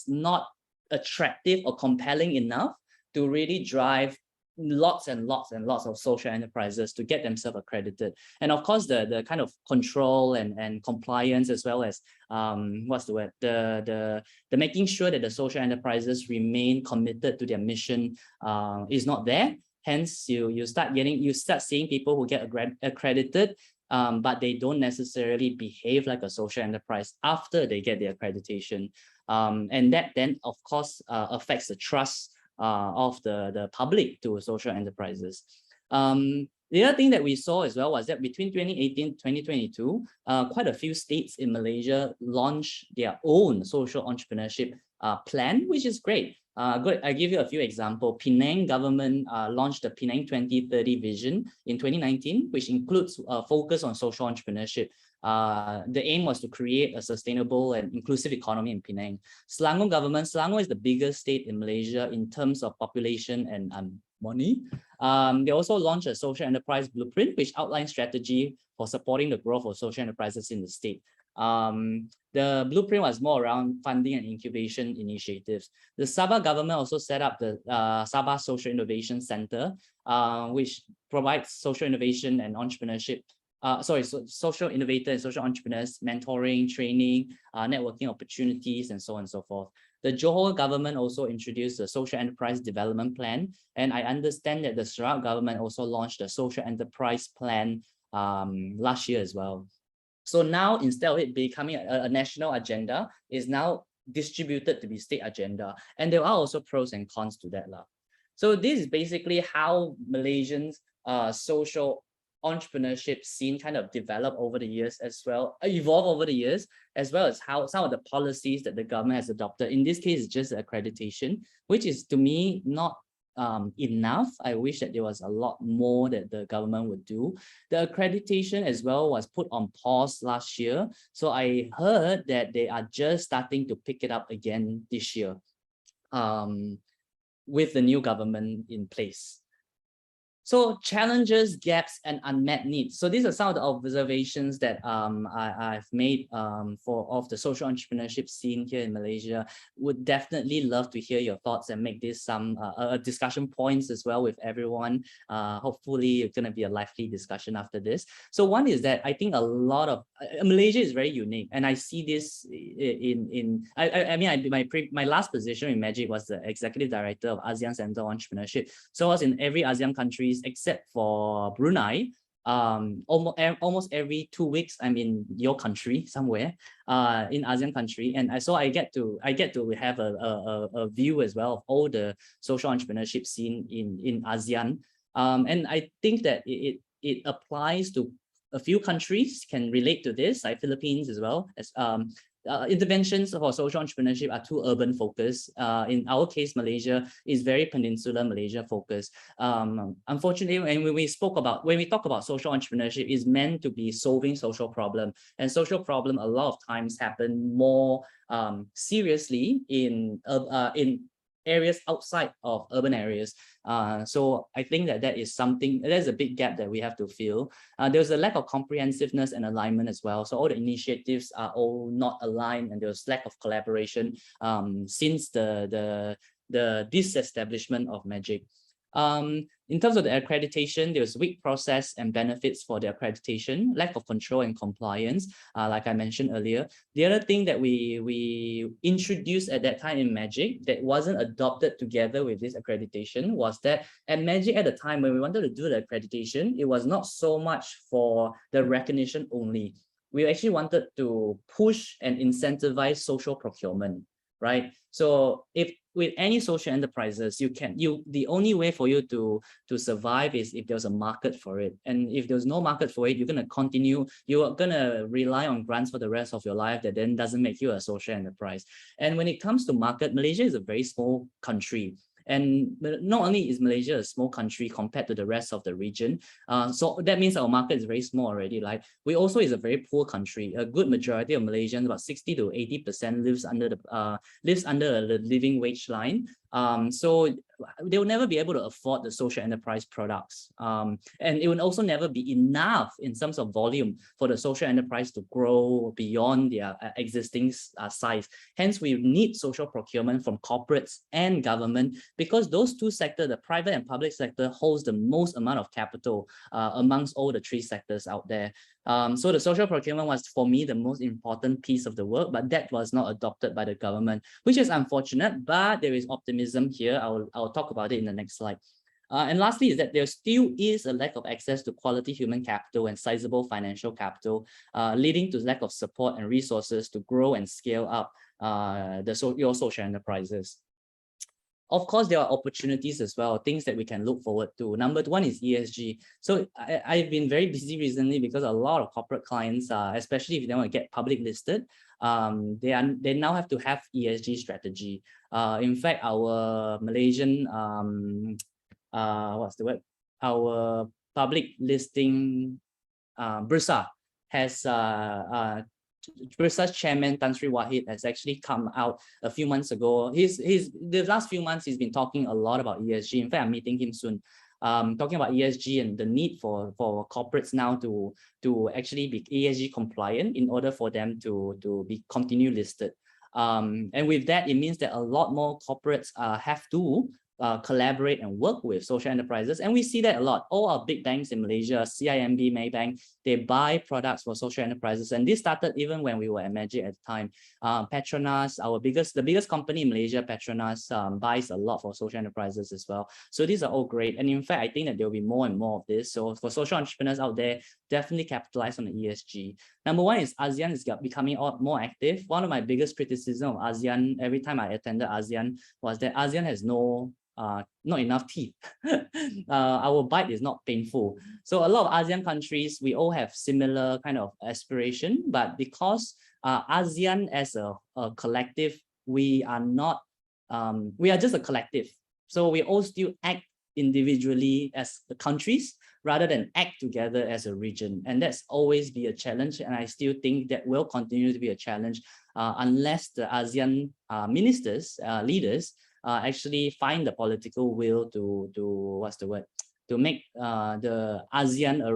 not attractive or compelling enough to really drive lots and lots and lots of social enterprises to get themselves accredited. And of course, the kind of control and compliance, as well as the making sure that the social enterprises remain committed to their mission is not there. Hence, you start seeing people who get accredited, but they don't necessarily behave like a social enterprise after they get the accreditation. And that then, of course, affects the trust of the public to social enterprises. The other thing that we saw as well was that between 2018 and 2022, quite a few states in Malaysia launched their own social entrepreneurship plan, which is great. I give you a few examples. Penang government launched the Penang 2030 vision in 2019, which includes a focus on social entrepreneurship. The aim was to create a sustainable and inclusive economy in Penang. Selangor government, Selangor is the biggest state in Malaysia in terms of population and money. They also launched a social enterprise blueprint, which outlines strategy for supporting the growth of social enterprises in the state. The blueprint was more around funding and incubation initiatives. The Sabah government also set up the Sabah Social Innovation Center, which provides social innovation and entrepreneurship. Social innovators and social entrepreneurs, mentoring, training, networking opportunities, and so on and so forth. The Johor government also introduced the Social Enterprise Development Plan, and I understand that the Sarawak government also launched the Social Enterprise Plan last year as well. So now, instead of it becoming a national agenda, is now distributed to be state agenda, and there are also pros and cons to that. So this is basically how Malaysians' social entrepreneurship scene kind of develop over the years as well, evolve over the years, as well as how some of the policies that the government has adopted. In this case, it's just accreditation, which is to me not enough. I wish that there was a lot more that the government would do. The accreditation as well was put on pause last year. So I heard that they are just starting to pick it up again this year with the new government in place. So challenges, gaps, and unmet needs. So these are some of the observations that I've made of the social entrepreneurship scene here in Malaysia. Would definitely love to hear your thoughts and make this some discussion points as well with everyone. Hopefully it's going to be a lively discussion after this. So one is that I think a lot of Malaysia is very unique, and I see this my last position in Magic was the executive director of ASEAN Center of Entrepreneurship. So I was in every ASEAN country except for Brunei. Almost every 2 weeks I'm in your country somewhere in ASEAN country, and so I get to have a view as well of all the social entrepreneurship scene in ASEAN, and I think that it applies to a few countries can relate to this, like Philippines as well as interventions for social entrepreneurship are too urban focused. In our case, Malaysia is very peninsular Malaysia focused. Unfortunately, when we talk about social entrepreneurship, is meant to be solving social problem, and social problem a lot of times happen more seriously in areas outside of urban areas. So I think that is something, there's a big gap that we have to fill. There's a lack of comprehensiveness and alignment as well. So all the initiatives are all not aligned, and there's lack of collaboration since the disestablishment of Magic. In terms of the accreditation, there's weak process and benefits for the accreditation, lack of control and compliance, like I mentioned earlier. The other thing that we introduced at that time in Magic that wasn't adopted together with this accreditation was that at Magic at the time when we wanted to do the accreditation, it was not so much for the recognition only. We actually wanted to push and incentivize social procurement, right? So if with any social enterprises, the only way for you to survive is if there's a market for it. And if there's no market for it, you're going to rely on grants for the rest of your life that then doesn't make you a social enterprise. And when it comes to market, Malaysia is a very small country. And not only is Malaysia a small country compared to the rest of the region, so that means our market is very small already. Like we also is a very poor country. A good majority of Malaysians, about 60 to 80%, lives under the living wage line. So they will never be able to afford the social enterprise products. And it will also never be enough in terms of volume for the social enterprise to grow beyond their existing size. Hence, we need social procurement from corporates and government, because those two sectors, the private and public sector, holds the most amount of capital amongst all the three sectors out there. So the social procurement was, for me, the most important piece of the work, but that was not adopted by the government, which is unfortunate, but there is optimism here. I'll talk about it in the next slide. And lastly is that there still is a lack of access to quality human capital and sizable financial capital, leading to lack of support and resources to grow and scale up your social enterprises. Of course, there are opportunities as well, things that we can look forward to. Number one is ESG. So I've been very busy recently because a lot of corporate clients, especially if they want to get public listed, they now have to have ESG strategy. In fact, our Malaysian, our public listing Bursa has Bursa's chairman Tan Sri Wahid has actually come out a few months ago. The last few months he's been talking a lot about ESG. In fact, I'm meeting him soon. talking about ESG and the need for corporates now to actually be ESG compliant in order for them to be continue listed. And with that, it means that a lot more corporates have to collaborate and work with social enterprises. And we see that a lot. All our big banks in Malaysia, CIMB, Maybank, they buy products for social enterprises. And this started even when we were at Magic at the time. Petronas, the biggest company in Malaysia, Petronas, buys a lot for social enterprises as well. So these are all great. And in fact, I think that there will be more and more of this. So for social entrepreneurs out there, definitely capitalize on the ESG. Number one is ASEAN is becoming more active. One of my biggest criticism of ASEAN every time I attended ASEAN was that ASEAN has not enough teeth. Our bite is not painful. So a lot of ASEAN countries, we all have similar kind of aspiration, but because ASEAN as a collective, we are not, we are just a collective. So we all still act individually as the countries rather than act together as a region. And that's always be a challenge. And I still think that will continue to be a challenge unless the ASEAN ministers, leaders, actually find the political will to make the ASEAN a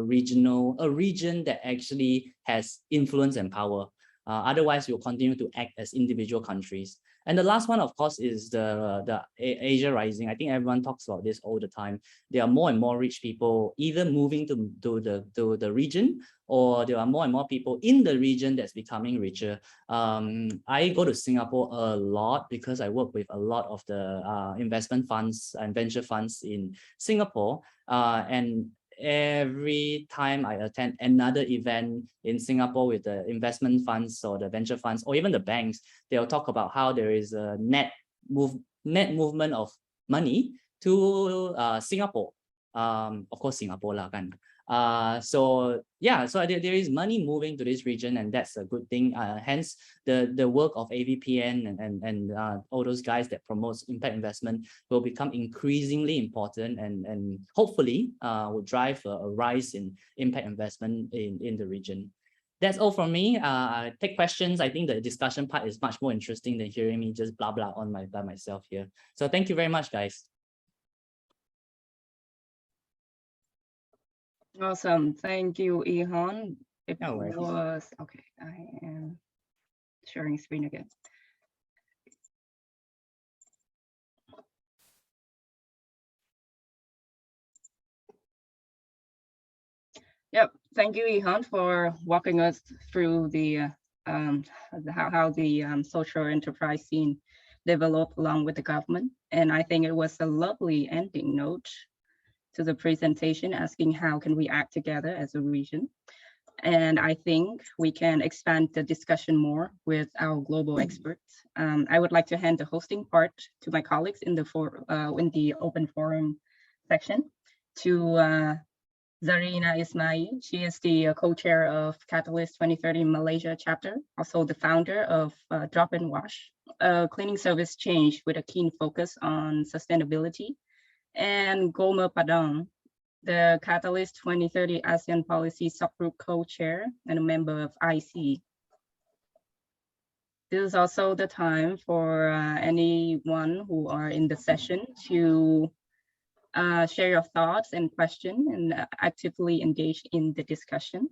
region that actually has influence and power. Otherwise, we'll continue to act as individual countries. And the last one, of course, is the Asia Rising. I think everyone talks about this all the time. There are more and more rich people either moving to the region, or there are more and more people in the region that's becoming richer. I go to Singapore a lot because I work with a lot of the investment funds and venture funds in Singapore. And every time I attend another event in Singapore with the investment funds or the venture funds or even the banks, they'll talk about how there is a net movement of money to Singapore. Of course, Singapore lah kan. So yeah, so there is money moving to this region, and that's a good thing. Hence, the work of AVPN and all those guys that promotes impact investment will become increasingly important, and hopefully will drive a rise in impact investment in the region. That's all from me. Take questions. I think the discussion part is much more interesting than hearing me just blah blah on by myself here. So thank you very much, guys. Awesome. Thank you, Ihan. It No worries. was okay. I am sharing screen again. Yep. Thank you, Ihan, for walking us through the how the social enterprise scene developed along with the government. And I think it was a lovely ending note to the presentation, asking how can we act together as a region. And I think we can expand the discussion more with our global experts. I would like to hand the hosting part to my colleagues in the open forum section, to Zarina Ismail. She is the co-chair of Catalyst 2030 Malaysia chapter, also the founder of Drop and Wash, a cleaning service change with a keen focus on sustainability. And Goma Padang, the Catalyst 2030 ASEAN Policy Subgroup co-chair and a member of IC. This is also the time for anyone who are in the session to share your thoughts and questions and actively engage in the discussion.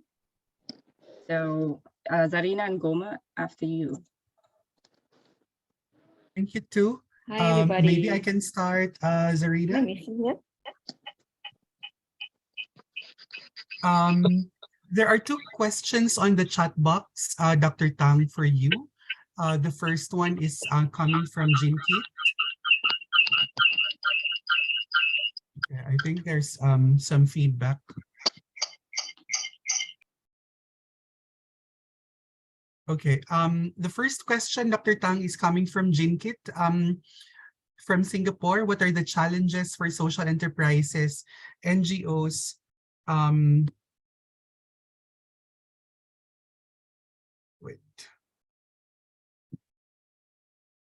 So Zarina and Goma, after you. Thank you too. Hi, everybody. Maybe I can start, Zarina. Let me see here. There are two questions on the chat box, Dr. Tang, for you. The first one is coming from Jinky. Okay, I think there's some feedback. Okay, the first question, Dr. Tang, is coming from Jinkit from Singapore. What are the challenges for social enterprises, NGOs,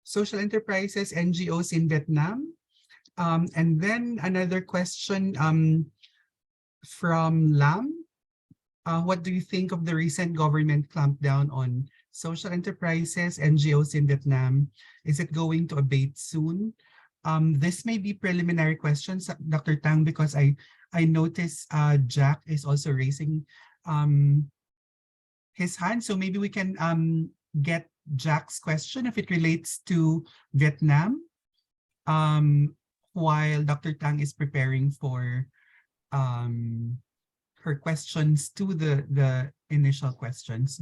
social enterprises, NGOs in Vietnam? And then another question from Lam. What do you think of the recent government clampdown on social enterprises, NGOs in Vietnam? Is it going to abate soon? This may be preliminary questions, Dr. Tang, because I notice Jack is also raising his hand. So maybe we can get Jack's question if it relates to Vietnam, while Dr. Tang is preparing for her questions to the initial questions.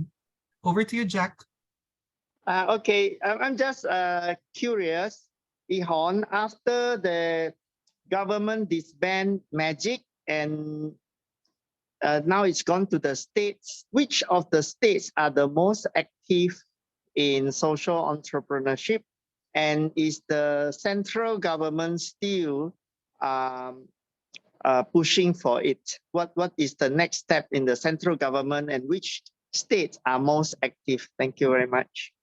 Over to you, Jack. Okay, I'm just curious, Ihon, after the government disbanded Magic and now it's gone to the states, which of the states are the most active in social entrepreneurship? And is the central government still pushing for it? What is the next step in the central government and which states are most active? Thank you very much.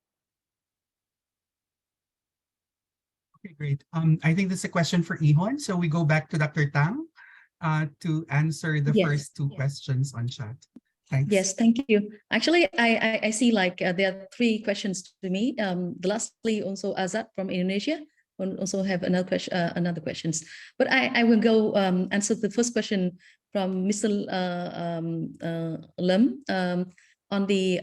Okay, great. I think this is a question for Ihon. So we go back to Dr. Tang to answer the first two questions on chat. Thanks. Yes, thank you. Actually, I see like there are three questions to me. Lastly, also Azad from Indonesia also have another question, questions. But I will go answer the first question from Mr. Lim on the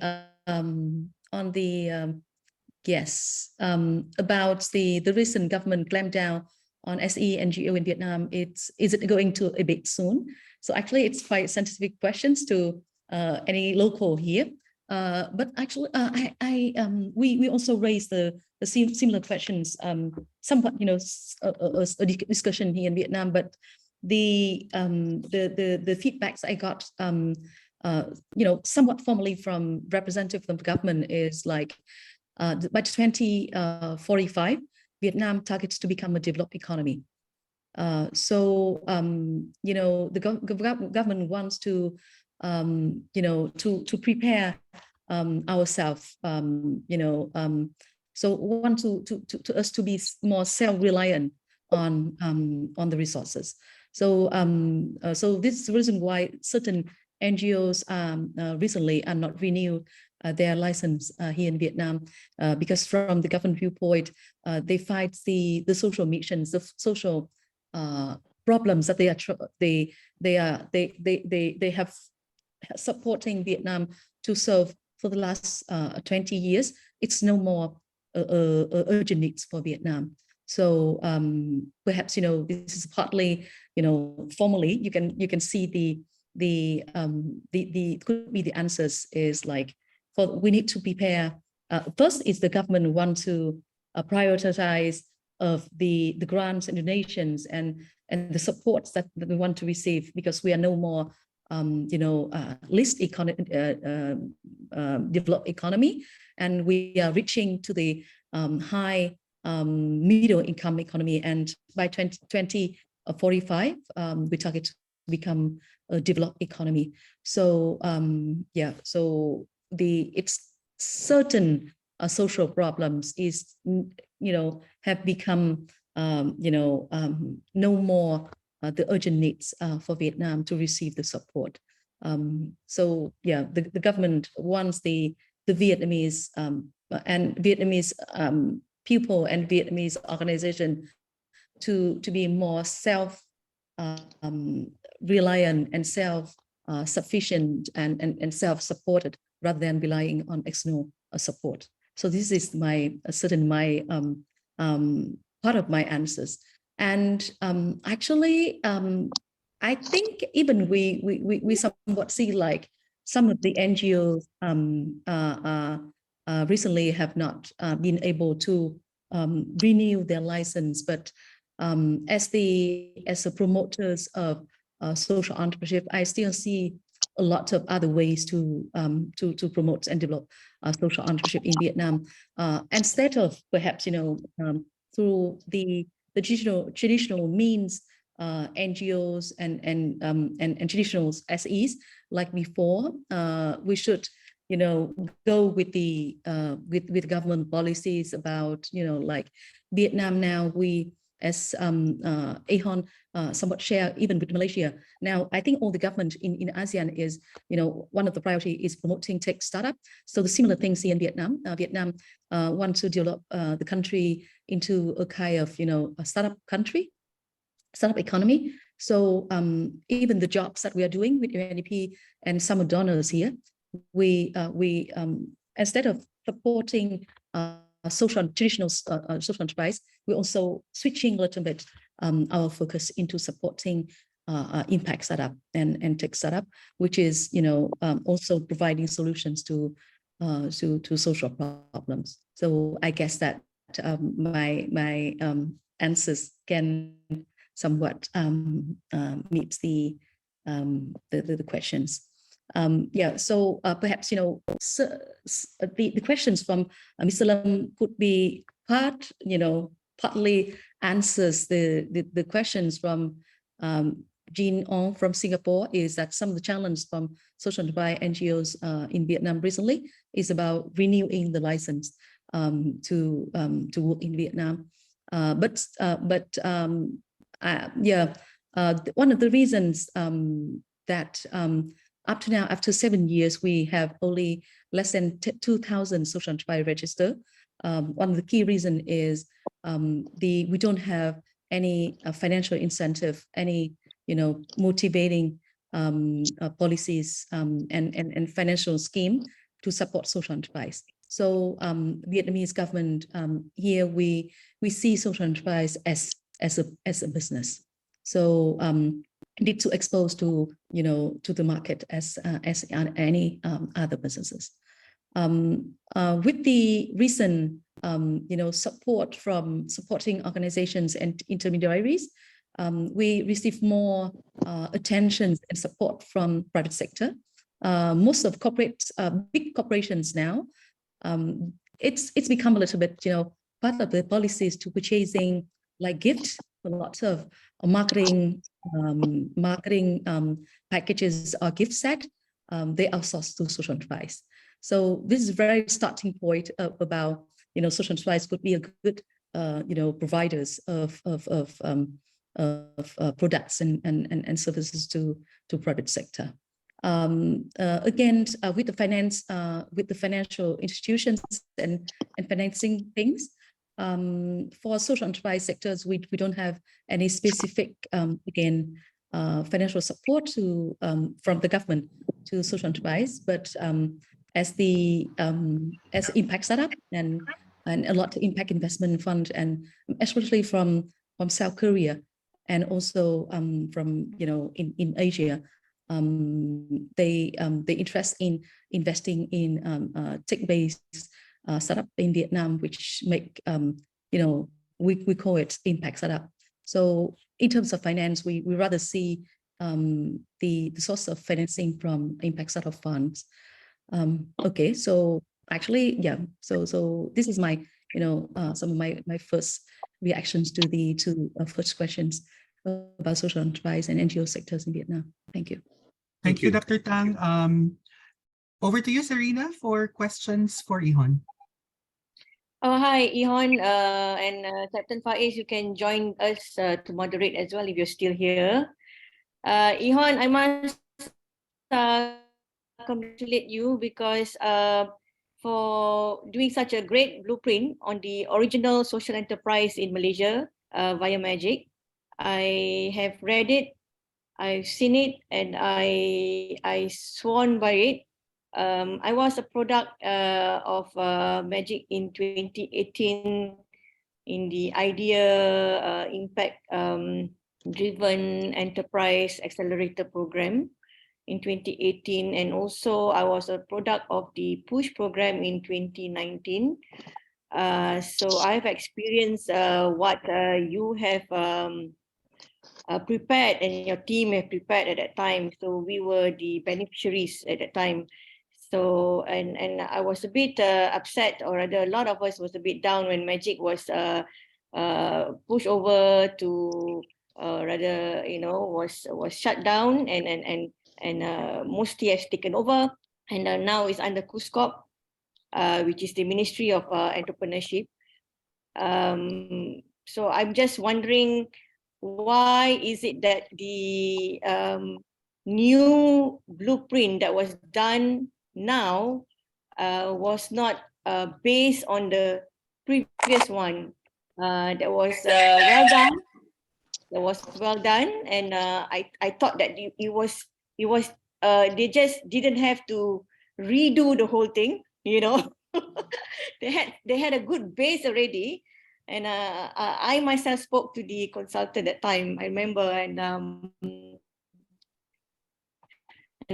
about the recent government clampdown on SE NGO in Vietnam. Is it going to abate soon? So actually, it's quite sensitive questions to any local here. But actually, we also raised the similar questions, somewhat, you know, a discussion here in Vietnam. But the feedbacks I got, you know, somewhat formally from representative of the government is like, by 2045, Vietnam targets to become a developed economy. So, you know, the government wants to, you know, to prepare ourselves, you know, so want to us to be more self-reliant on the resources. So, so this is the reason why certain NGOs recently are not renewed their license here in Vietnam, because from the government viewpoint, they fight the social missions, the social problems that they have supporting Vietnam to serve for the last 20 years. It's no more urgent needs for Vietnam. So perhaps, you know, this is partly, you know, formally you can see could be the answers is like, we need to prepare. First is the government want to prioritize of the grants and donations and the supports that we want to receive, because we are no more you know, least developed economy, and we are reaching to the high middle income economy, and by 2045 we target to become a developed economy. So yeah, so it's certain social problems is, you know, have become you know, no more the urgent needs for Vietnam to receive the support. So yeah, the government wants the Vietnamese and Vietnamese people and Vietnamese organization to be more self-reliant and self-sufficient and self-supported, rather than relying on external support. So this is my part of my answers. And actually, I think even we somewhat see like some of the NGOs recently have not been able to renew their license, but as the promoters of social entrepreneurship, I still see a lot of other ways to promote and develop social entrepreneurship in Vietnam, instead of perhaps, you know, through the traditional means, NGOs and traditional SEs like before. We should, you know, go with the with government policies about, you know, like Vietnam now, we as Ahon somewhat share even with Malaysia. Now, I think all the government in ASEAN is, one of the priority is promoting tech startup. So the similar things here in Vietnam. Vietnam wants to develop the country into a kind of, a startup country, startup economy. So even the jobs that we are doing with UNDP and some donors here, we instead of supporting traditional social enterprise, we're also switching a little bit our focus into supporting impact startup and tech startup, which is also providing solutions to social problems. So I guess that my answers can somewhat meet the questions. Yeah, so perhaps the questions from Mr. Lam could be partly answers the questions from Jean Ong from Singapore, is that some of the challenges from social enterprise NGOs in Vietnam recently is about renewing the license to work in Vietnam. One of the reasons that up to now, after 7 years, we have only less than 2,000 social enterprise registered. One of the key reasons is we don't have any financial incentive, any motivating policies and financial scheme to support social enterprise. So Vietnamese government here, we see social enterprise as a business. So need to expose to the market as any other businesses. With the recent support from supporting organizations and intermediaries, we receive more attention and support from private sector. Most of big corporations now, it's become a little bit part of the policies to purchasing like gifts, a lot of marketing packages or gift set, they outsource to social enterprise. So this is a very starting point about social enterprise could be a good providers of products and services to private sector. Again, with the financial institutions and financing things, for social enterprise sectors, we don't have any specific financial support from the government to social enterprise, but as impact startup and a lot of impact investment fund, and especially from South Korea and also from in Asia, they interest in investing in tech-based startup in Vietnam, which make we call it impact startup. So in terms of finance, we rather see the source of financing from impact startup funds. Okay, so actually, yeah. So this is my some of my first reactions to the first questions about social enterprise and NGO sectors in Vietnam. Thank you. Thank you, Dr. Tang. Over to you, Serena, for questions for Ihon. Oh, hi, Ihon and Captain Faiz, you can join us to moderate as well if you're still here. Ihon, I must congratulate you because for doing such a great blueprint on the original social enterprise in Malaysia via Magic. I have read it, I've seen it, and I sworn by it. I was a product of Magic in 2018 in the idea impact driven enterprise accelerator program in 2018, and also I was a product of the push program in 2019. So I've experienced what you have prepared and your team have prepared at that time. So we were the beneficiaries at that time. So and I was a bit upset, or rather a lot of us was a bit down when Magic was pushed over to rather was shut down and mostly has taken over, and now is under KUSKOP, which is the Ministry of Entrepreneurship. So I'm just wondering, why is it that the new blueprint that was done now was not based on the previous one that was well done. That was well done, and I thought that it was they just didn't have to redo the whole thing, you know. they had a good base already, and I myself spoke to the consultant that time, I remember, and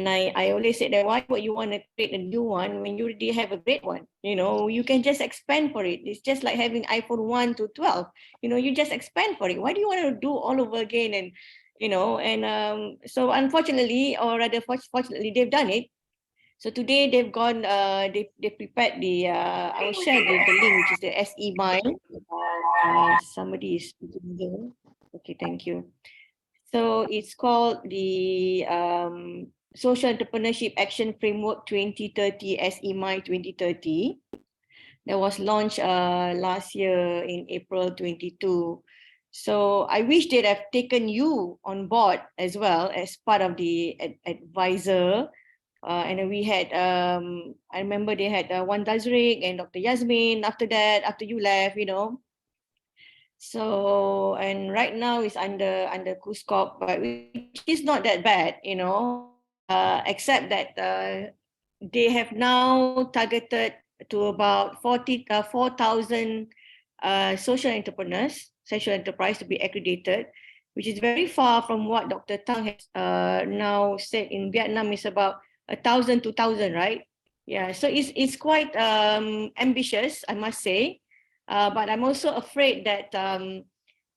I always said that why would you want to create a new one when you already have a great one? You know, you can just expand for it. It's just like having iPhone 1 to 12. You know, you just expand for it. Why do you want to do all over again? And, you know, and so unfortunately, or rather fortunately, they've done it. So today they've gone, they prepared the, I will share the link, which is the SE Mine. Somebody is speaking there. Okay, thank you. So it's called the Social Entrepreneurship Action Framework 2030, SEMI 2030. That was launched last year in April 22. So I wish they'd have taken you on board as well as part of the advisor. And we had, I remember they had Wan Dazrik and Dr. Yasmin after that, after you left, you know. So, and right now it's under KUSKOP, but which is not that bad, you know, except that they have now targeted to about 4,000 social entrepreneurs, social enterprise to be accredited, which is very far from what Dr. Tang has now said in Vietnam is about 1,000, 2,000, right? Yeah, so it's quite ambitious, I must say. But I'm also afraid that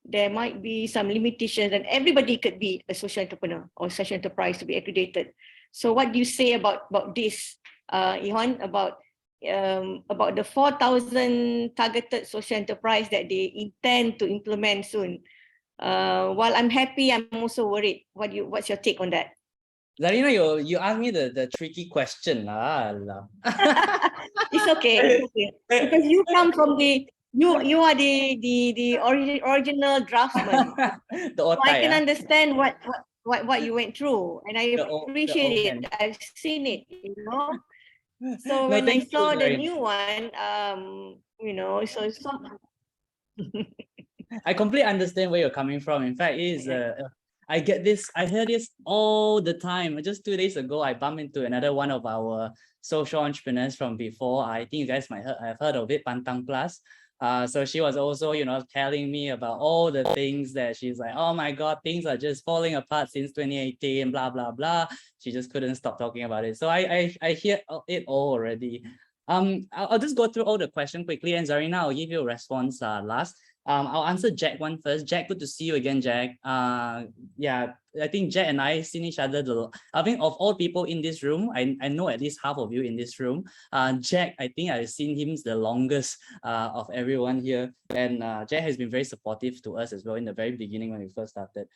there might be some limitations, and everybody could be a social entrepreneur or social enterprise to be accredited. So what do you say about this, Ihan, about the 4,000 targeted social enterprise that they intend to implement soon? While I'm happy, I'm also worried. What's your take on that? Zarina, you asked me the tricky question. It's okay. It's okay. Because you come from the you are the original draftsman. So I can understand what you went through, and I appreciate it. I've seen it, you know. So when I saw the new one, you know, so I completely understand where you're coming from. In fact, it is I hear this all the time. Just 2 days ago, I bumped into another one of our social entrepreneurs from before. I think you guys might have heard of it, Pantang Plus. So she was also, you know, telling me about all the things that she's like, oh my God, things are just falling apart since 2018, blah, blah, blah. She just couldn't stop talking about it. So I hear it all already. I'll just go through all the questions quickly, and Zarina, I'll give you a response last. I'll answer Jack one first. Jack, good to see you again, Jack. Yeah, I think Jack and I seen each other. I think of all people in this room, I know at least half of you in this room. Jack, I think I've seen him the longest of everyone here, and Jack has been very supportive to us as well in the very beginning when we first started.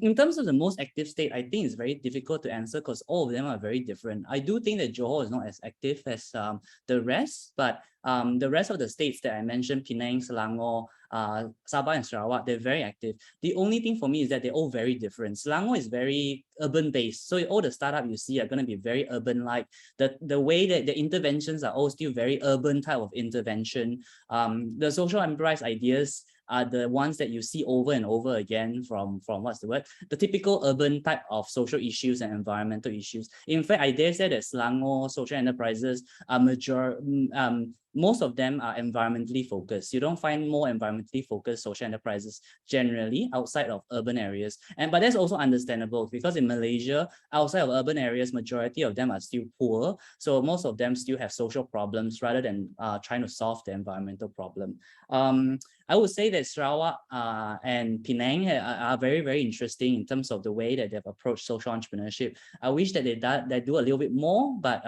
In terms of the most active state, I think it's very difficult to answer because all of them are very different. I do think that Johor is not as active as the rest, but the rest of the states that I mentioned, Penang, Selangor, Sabah and Sarawak, they're very active. The only thing for me is that they're all very different. Selangor is very urban based, so all the startup you see are going to be very urban like. The way that the interventions are all still very urban type of intervention. The social enterprise ideas are the ones that you see over and over again from what's the word? The typical urban type of social issues and environmental issues. In fact, I dare say that Selangor social enterprises are most of them are environmentally focused. You don't find more environmentally focused social enterprises generally outside of urban areas. But that's also understandable because in Malaysia, outside of urban areas, majority of them are still poor. So most of them still have social problems rather than trying to solve the environmental problem. I would say that Sarawak and Penang are very, very interesting in terms of the way that they've approached social entrepreneurship. I wish that they do a little bit more, but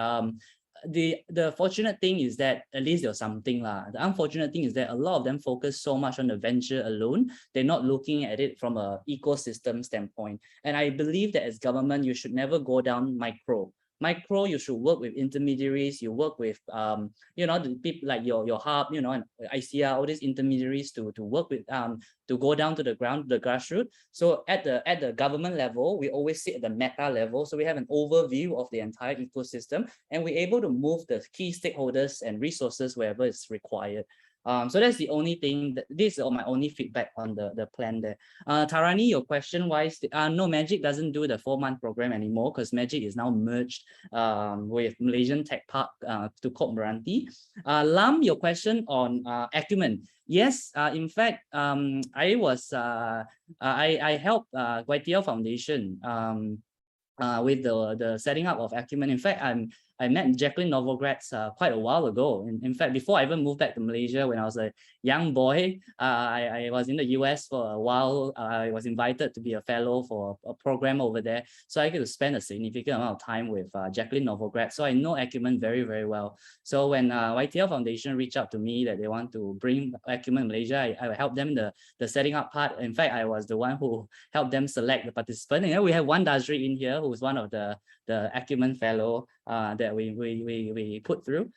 the fortunate thing is that at least there's something lah. The unfortunate thing is that a lot of them focus so much on the venture alone. They're not looking at it from an ecosystem standpoint. And I believe that as government, you should never go down micro. Micro, you should work with intermediaries. You work with you know, the people like your hub, you know, and ICR, all these intermediaries to work with to go down to the ground, the grassroots. So at the government level, we always sit at the meta level. So we have an overview of the entire ecosystem, and we're able to move the key stakeholders and resources wherever it's required. So that's the only thing that this is my only feedback on the plan there. Tarani, your question wise, no, Magic doesn't do the 4-month program anymore because Magic is now merged with Malaysian Tech Park to Kop Meranti. Lam, your question on Acumen. Yes, in fact, I helped YTL Foundation with the setting up of Acumen. In fact, I met Jacqueline Novogratz quite a while ago. In fact, before I even moved back to Malaysia, when I was a young boy, I was in the US for a while. I was invited to be a fellow for a program over there. So I get to spend a significant amount of time with Jacqueline Novogratz. So I know Acumen very, very well. So when YTL Foundation reached out to me that they want to bring Acumen Malaysia, I helped them the setting up part. In fact, I was the one who helped them select the participant. And we have one Dazri in here who's one of the Acumen fellow that we put through.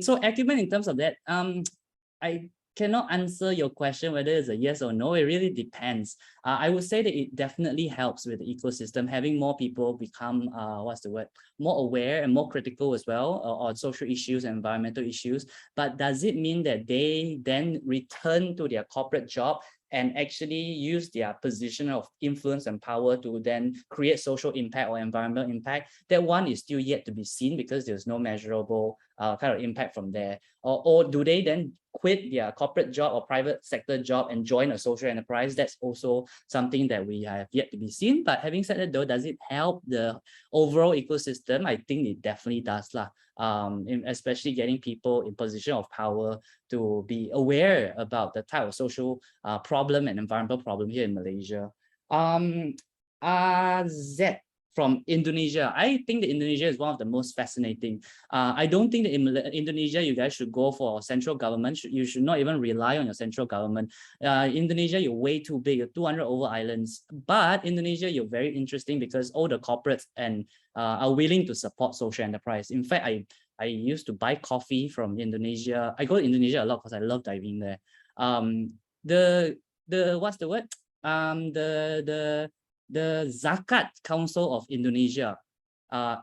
So Acumen, in terms of that, I cannot answer your question whether it's a yes or no. It really depends. I would say that it definitely helps with the ecosystem, having more people become more aware and more critical as well on social issues and environmental issues. But does it mean that they then return to their corporate job and actually use their position of influence and power to then create social impact or environmental impact? That one is still yet to be seen because there's no measurable kind of impact from there. Or do they then quit their corporate job or private sector job and join a social enterprise? That's also something that we have yet to be seen. But having said that though, does it help the overall ecosystem? I think it definitely does lah. Especially getting people in position of power to be aware about the type of social problem and environmental problem here in Malaysia. Z from Indonesia. I think that Indonesia is one of the most fascinating. I don't think that in Indonesia, you guys should go for central government. You should not even rely on your central government. Indonesia, you're way too big, you're 200 over islands. But Indonesia, you're very interesting because all the corporates and are willing to support social enterprise. In fact, I used to buy coffee from Indonesia. I go to Indonesia a lot because I love diving there. What's the word? The Zakat Council of Indonesia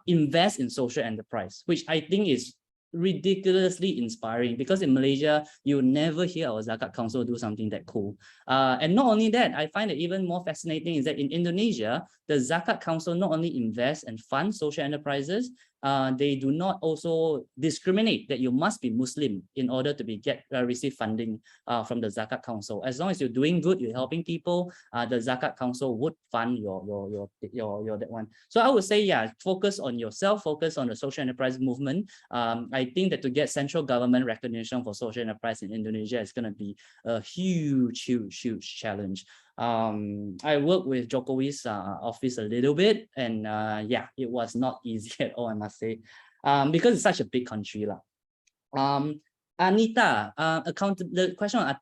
invest in social enterprise, which I think is ridiculously inspiring because in Malaysia, you never hear our Zakat Council do something that cool. And not only that, I find it even more fascinating is that in Indonesia, the Zakat Council not only invests and funds social enterprises, they do not also discriminate that you must be Muslim in order to receive funding from the Zakat Council. As long as you're doing good, you're helping people, the Zakat Council would fund your that one. So I would say, yeah, focus on yourself, focus on the social enterprise movement. I think that to get central government recognition for social enterprise in Indonesia is going to be a huge challenge. I worked with Jokowi's office a little bit, and yeah, it was not easy at all, I must say, because it's such a big country. Anita, the question on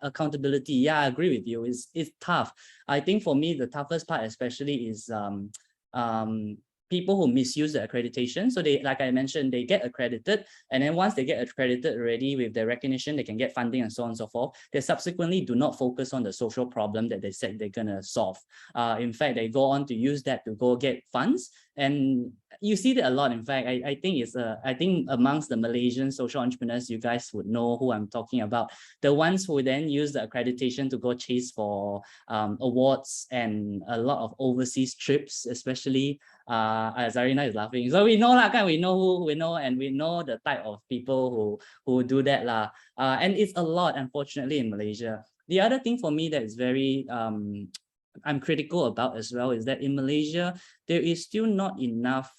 accountability, yeah, I agree with you. It's tough. I think for me, the toughest part especially is people who misuse the accreditation. So they, like I mentioned, they get accredited, and then once they get accredited already with their recognition, they can get funding and so on and so forth. They subsequently do not focus on the social problem that they said they're gonna solve. In fact, they go on to use that to go get funds, and you see that a lot. In fact, I think it's I think amongst the Malaysian social entrepreneurs, you guys would know who I'm talking about. The ones who then use the accreditation to go chase for awards and a lot of overseas trips, especially. Zarina is laughing. So we know we know who we know, and we know the type of people who do that lah. And it's a lot, unfortunately, in Malaysia. The other thing for me that is very I'm critical about as well is that in Malaysia there is still not enough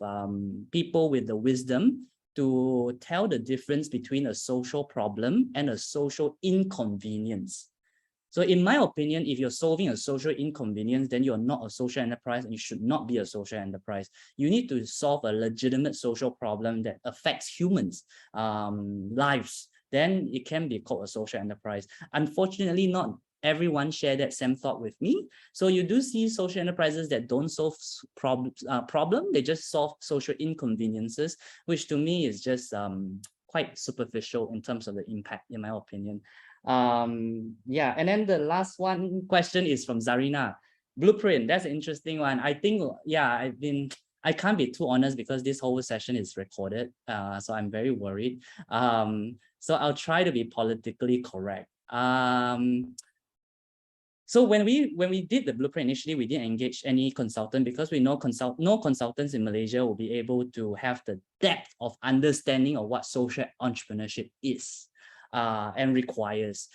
people with the wisdom to tell the difference between a social problem and a social inconvenience. So in my opinion, if you're solving a social inconvenience, then you're not a social enterprise and you should not be a social enterprise. You need to solve a legitimate social problem that affects humans' lives. Then it can be called a social enterprise. Unfortunately, not everyone share that same thought with me. So you do see social enterprises that don't solve problem, they just solve social inconveniences, which to me is just quite superficial in terms of the impact, in my opinion. Yeah, and then the last one question is from Zarina. Blueprint, that's an interesting one. I think, yeah, I can't be too honest because this whole session is recorded, so I'm very worried. So I'll try to be politically correct. So when we did the blueprint initially, we didn't engage any consultant because we know no consultants in Malaysia will be able to have the depth of understanding of what social entrepreneurship is and requires.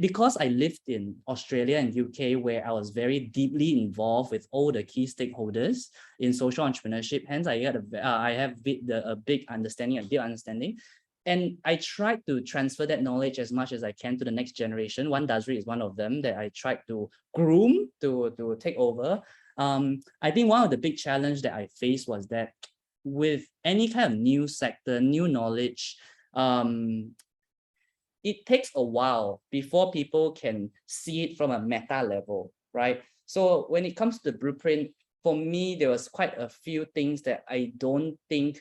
Because I lived in Australia and UK, where I was very deeply involved with all the key stakeholders in social entrepreneurship. Hence, I have a big understanding, a deep understanding. And I tried to transfer that knowledge as much as I can to the next generation. One Dasri is one of them that I tried to groom to take over. I think one of the big challenges that I faced was that with any kind of new sector, new knowledge, it takes a while before people can see it from a meta level, right? So when it comes to the blueprint, for me, there was quite a few things that I don't think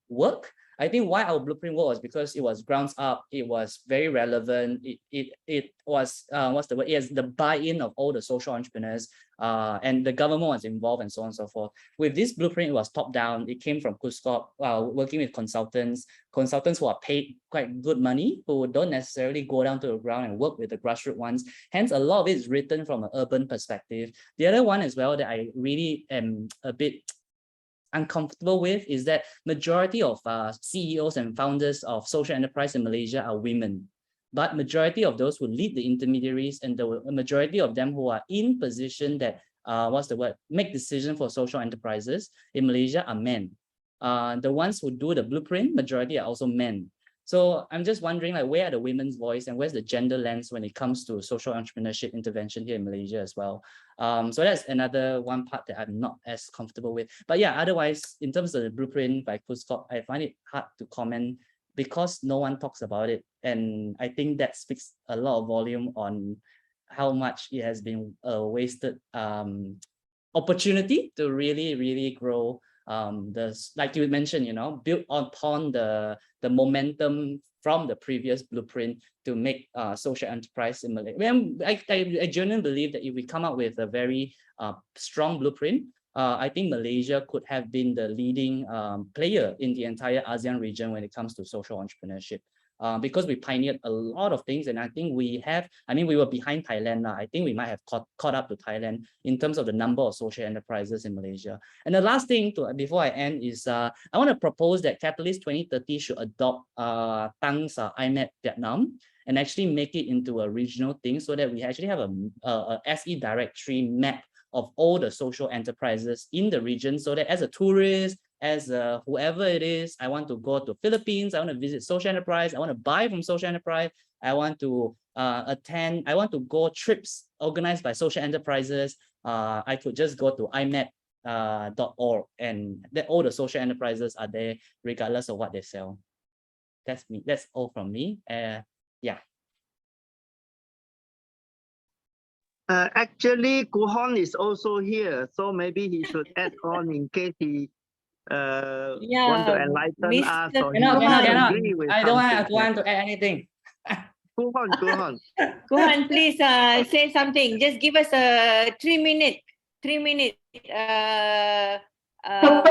work. I think why our blueprint worked was because it was grounds up, it was very relevant, it was, what's the word? It has the buy-in of all the social entrepreneurs, and the government was involved and so on and so forth. With this blueprint, it was top-down, it came from KUSKOP, working with consultants who are paid quite good money, who don't necessarily go down to the ground and work with the grassroots ones. Hence, a lot of it is written from an urban perspective. The other one as well that I really am a bit uncomfortable with is that majority of CEOs and founders of social enterprise in Malaysia are women, but majority of those who lead the intermediaries and the majority of them who are in position that make decisions for social enterprises in Malaysia are men. The ones who do the blueprint, majority are also men. So I'm just wondering, like, where are the women's voice and where's the gender lens when it comes to social entrepreneurship intervention here in Malaysia as well? So that's another one part that I'm not as comfortable with. But yeah, otherwise, in terms of the blueprint by KUSKOP, I find it hard to comment because no one talks about it. And I think that speaks a lot of volume on how much it has been a wasted opportunity to really, really grow like you mentioned, build upon the momentum from the previous blueprint to make social enterprise in Malaysia. I genuinely believe that if we come up with a very strong blueprint, I think Malaysia could have been the leading player in the entire ASEAN region when it comes to social entrepreneurship. Because we pioneered a lot of things, and I think we were behind Thailand now. I think we might have caught up to Thailand in terms of the number of social enterprises in Malaysia. And the last thing before I end is I want to propose that Catalyst 2030 should adopt Tang's IMET Vietnam and actually make it into a regional thing so that we actually have a SE directory map of all the social enterprises in the region, so that as a tourist, as whoever it is, I want to go to Philippines, I want to visit social enterprise, I want to buy from social enterprise, I want to I want to go trips organized by social enterprises. I could just go to imet.org and all the social enterprises are there regardless of what they sell. That's me. That's all from me. Yeah. Actually, Kuhon is also here, so maybe he should add on in case he want to enlighten us or cannot. agree with I don't want to add anything. Kuhon. Kuhan, please say something. Just give us a 3 minute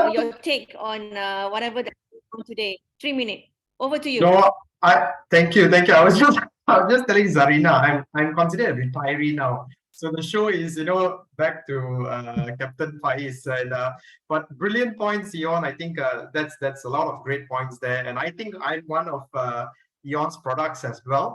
your take on whatever that today. 3 minutes. Over to you. No, thank you. I was just telling Zarina, I'm considered a retiree now. So the show is, back to Captain Faiz, and but brilliant points, Eon. I think that's a lot of great points there, and I think I'm one of Eon's products as well.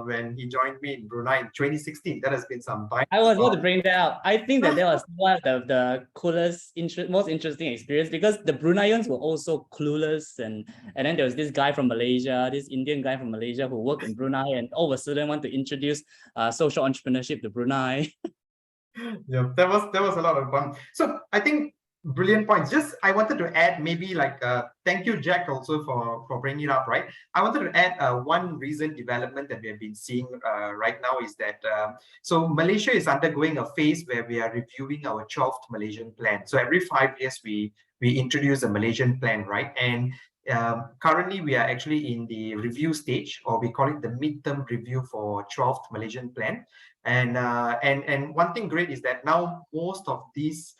When he joined me in Brunei in 2016, that has been some time. I was going to bring that up. I think that was one of the coolest, most interesting experience because the Bruneians were also clueless, and then there was this guy from Malaysia, this Indian guy from Malaysia who worked in Brunei, and all of a sudden want to introduce social entrepreneurship to Brunei. Yeah, that was a lot of fun. So I think Brilliant points. Just I wanted to add maybe like thank you, Jack, also for bringing it up. Right, I wanted to add one recent development that we have been seeing right now is that so Malaysia is undergoing a phase where we are reviewing our 12th Malaysian plan. So every 5 years we introduce a Malaysian plan, right? And currently we are actually in the review stage, or we call it the midterm review for 12th Malaysian plan. And one thing great is that now most of these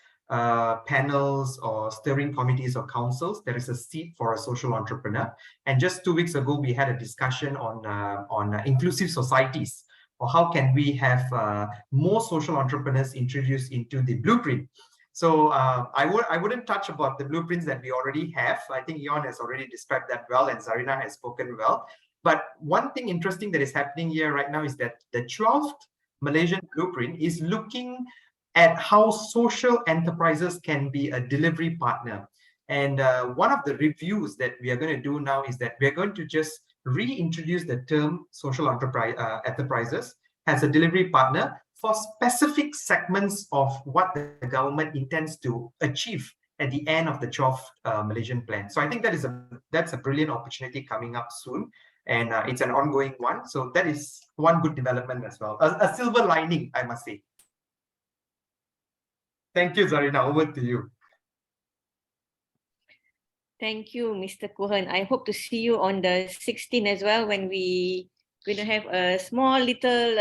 panels or steering committees or councils, there is a seat for a social entrepreneur. And just 2 weeks ago, we had a discussion on inclusive societies, or how can we have more social entrepreneurs introduced into the blueprint. So I wouldn't touch about the blueprints that we already have. I think Ion has already described that well, and Zarina has spoken well. But one thing interesting that is happening here right now is that the 12th Malaysian blueprint is looking at how social enterprises can be a delivery partner. And one of the reviews that we are going to do now is that we are going to just reintroduce the term social enterprises as a delivery partner for specific segments of what the government intends to achieve at the end of the 12th Malaysian plan. So I think that's a brilliant opportunity coming up soon. And it's an ongoing one. So that is one good development as well. A silver lining, I must say. Thank you, Zarina. Over to you. Thank you, Mr. Cohen. I hope to see you on the 16th as well, when we going to have a small little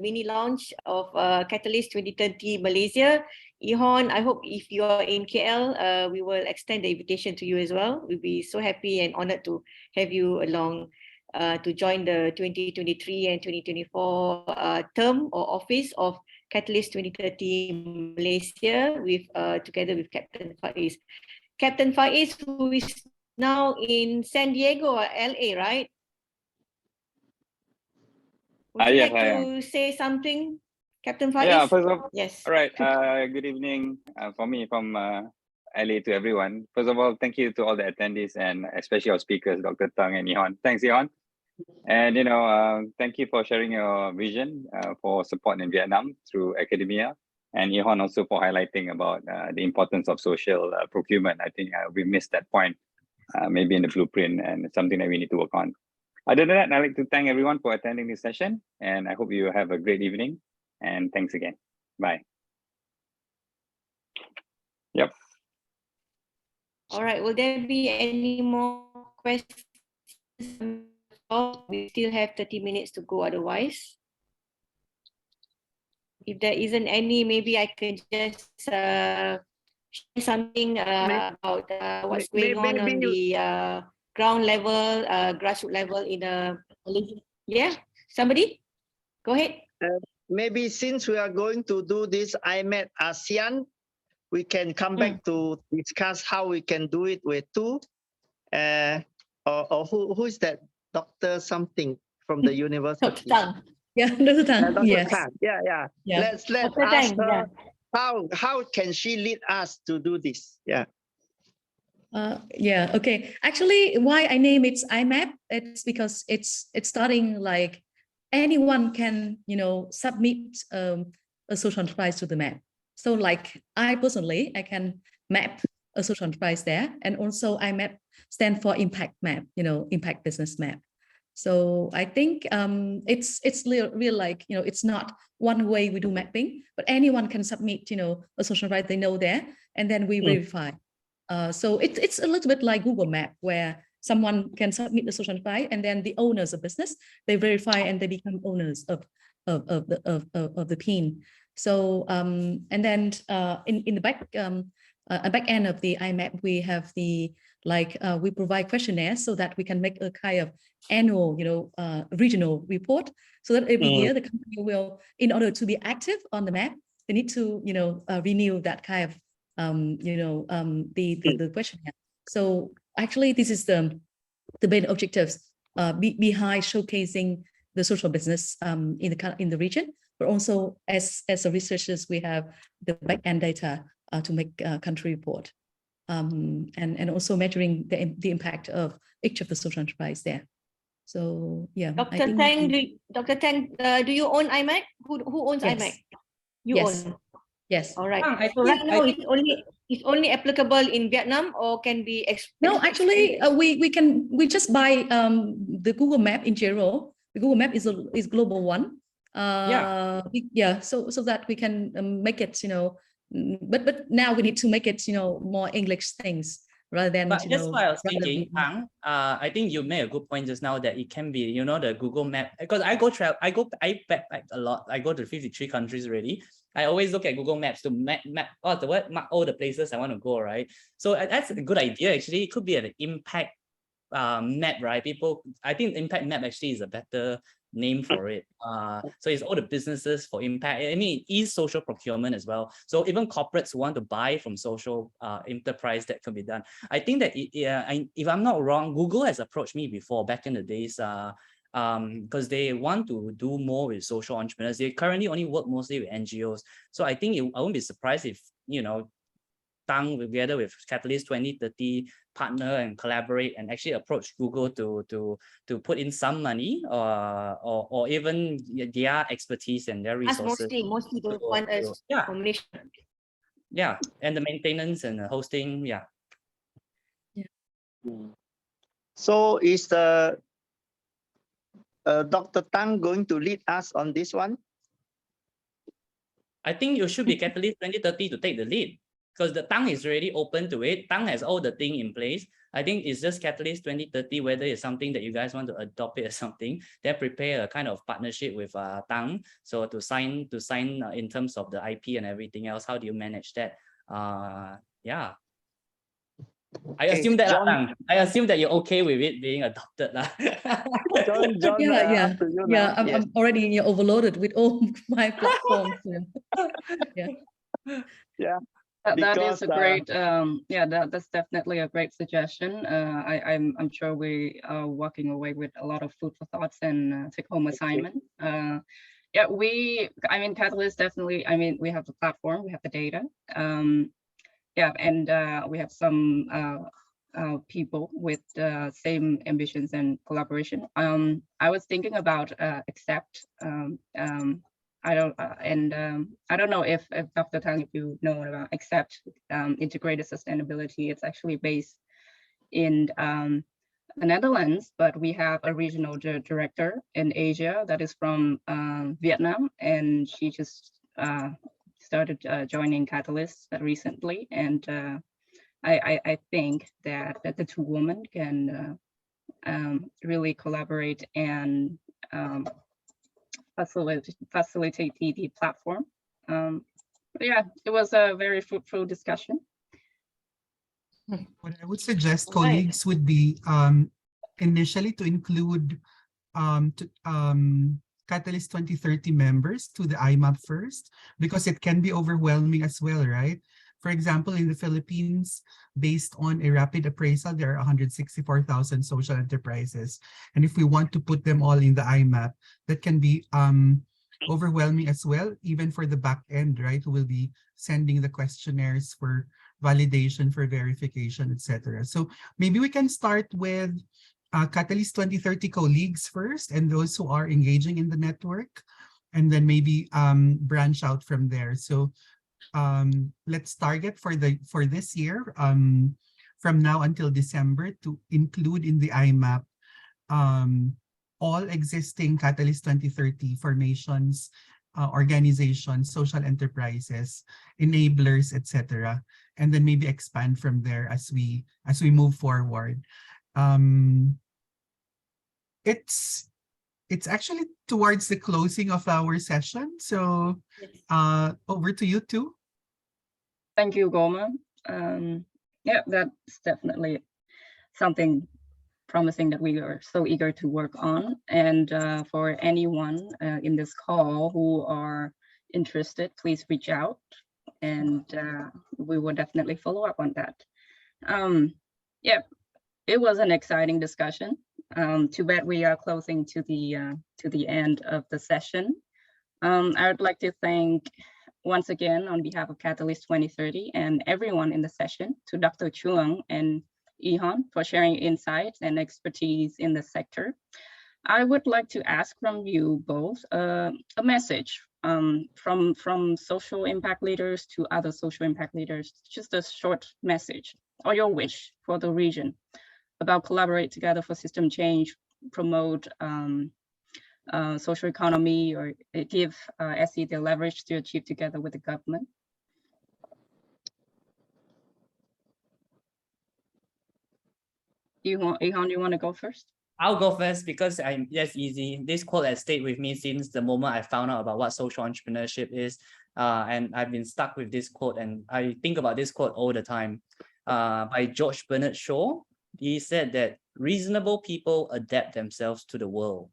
mini launch of Catalyst 2030 Malaysia. Ihon, I hope if you are in KL, we will extend the invitation to you as well. We'll be so happy and honored to have you along to join the 2023 and 2024 term or office of Catalyst 2030 Malaysia with together with Captain Faiz. Captain Faiz, who is now in San Diego or LA, right? Would you Yes, like to say something, Captain Faiz? Yeah, first of all, yes. All right. Good evening for me from LA to everyone. First of all, thank you to all the attendees and especially our speakers, Dr. Tang and Ihon. Thanks, Ihon. And thank you for sharing your vision for support in Vietnam through academia, and Ihon also for highlighting about the importance of social procurement. I think we missed that point maybe in the blueprint, and it's something that we need to work on. Other than that, I'd like to thank everyone for attending this session, and I hope you have a great evening, and thanks again. Bye. Yep. All right, will there be any more questions? We still have 30 minutes to go otherwise. If there isn't any, maybe I can just share something about what's going on the ground level, grassroots level in Malaysia. Yeah, somebody? Go ahead. Maybe since we are going to do this IMET ASEAN, we can come back to discuss how we can do it with two. Or who is that? Dr. something from the university. Dr. Tang. Yeah, Dr. Tang. Dr. Yes. Tang. Yeah. Let's Dr. ask Tang, her how can she lead us to do this? Yeah. Yeah. Okay. Actually, why I name it IMAP? It's because it's starting like anyone can submit a social enterprise to the map. So like I personally, I can map a social enterprise there, and also IMAP stand for impact map, impact business map. So I think it's real like, it's not one way we do mapping, but anyone can submit, a social enterprise they know there, and then we verify. So it's a little bit like Google Map, where someone can submit the social enterprise, and then the owners of business, they verify and they become owners of the PIN. So and then in the back end of the IMAP, we have the we provide questionnaires so that we can make a kind of annual, regional report, so that every year the company will, in order to be active on the map, they need to, renew that kind of, the questionnaire. So actually, this is the main objectives behind showcasing the social business in the region, but also as researchers, we have the back-end data to make a country report. And also measuring the impact of each of the social enterprise there. So yeah. Dr. Tang, do you own IMAC? Who owns IMAC? You own. Yes. All right. I So right think- now it's only applicable in Vietnam, or can be No, actually, we just buy the Google Map in general. The Google Map is global one. So that we can make it, but now we need to make it, more English things rather than. But that's why I was thinking, than- Pang, I think you made a good point just now that it can be, the Google Map, because I backpack a lot. I go to 53 countries already. I always look at Google Maps to mark all the places I want to go, right? So that's a good idea. Actually, it could be an impact map, right? I think impact map actually is a better name for it. So it's all the businesses for impact. I mean, it is social procurement as well. So even corporates who want to buy from social enterprise, that can be done. I think that if I'm not wrong, Google has approached me before back in the days. Because they want to do more with social entrepreneurs. They currently only work mostly with NGOs. So I think I won't be surprised if, Tang together with Catalyst 2030 partner and collaborate and actually approach Google to put in some money or even their expertise and their resources. Mostly the one as combination. Yeah, and the maintenance and the hosting, yeah. So is Dr. Tang going to lead us on this one? I think you should be Catalyst 2030 to take the lead, because the Tang is already open to it. Tang has all the thing in place. I think it's just Catalyst 2030, whether it's something that you guys want to adopt it as something, then prepare a kind of partnership with Tang. So to sign in terms of the IP and everything else, how do you manage that? Yeah. I assume that Tang, I assume that you're okay with it being adopted. John, I'm already overloaded with all my platforms. Yeah. That is a great, that's definitely a great suggestion. I'm sure we are walking away with a lot of food for thoughts and take-home assignment. Catalyst definitely, we have the platform, we have the data. We have some people with the same ambitions and collaboration. I was thinking about Accept. I don't know if Dr. Tang, if you know about Accept, integrated sustainability. It's actually based in the Netherlands, but we have a regional director in Asia that is from Vietnam, and she just started joining Catalyst recently, and I think that the two women can really collaborate and facilitate the platform. It was a very fruitful discussion. What I would suggest, colleagues, would be initially to include Catalyst 2030 members to the IMAP first, because it can be overwhelming as well, right? For example, in the Philippines, based on a rapid appraisal, there are 164,000 social enterprises. And if we want to put them all in the IMAP, that can be overwhelming as well, even for the back end, right? Who will be sending the questionnaires for validation, for verification, etc. So maybe we can start with Catalyst 2030 colleagues first, and those who are engaging in the network, and then maybe branch out from there. So let's target for this year, from now until December, to include in the IMAP all existing Catalyst 2030 formations, organizations, social enterprises, enablers, etc., and then maybe expand from there as we move forward. It's actually towards the closing of our session, so over to you two. Thank you, Goma. That's definitely something promising that we are so eager to work on. And for anyone in this call who are interested, please reach out, and we will definitely follow up on that. It was an exciting discussion. Too bad we are closing to the end of the session. I would like to thank once again, on behalf of Catalyst 2030 and everyone in the session, to Dr. Chuang and Ihon for sharing insights and expertise in the sector. I would like to ask from you both a message from social impact leaders to other social impact leaders, just a short message or your wish for the region about collaborate together for system change, promote social economy, or give SE the leverage to achieve together with the government? Ihan, you want to go first? I'll go first because that's easy. This quote has stayed with me since the moment I found out about what social entrepreneurship is. And I've been stuck with this quote, and I think about this quote all the time. By George Bernard Shaw. He said that reasonable people adapt themselves to the world.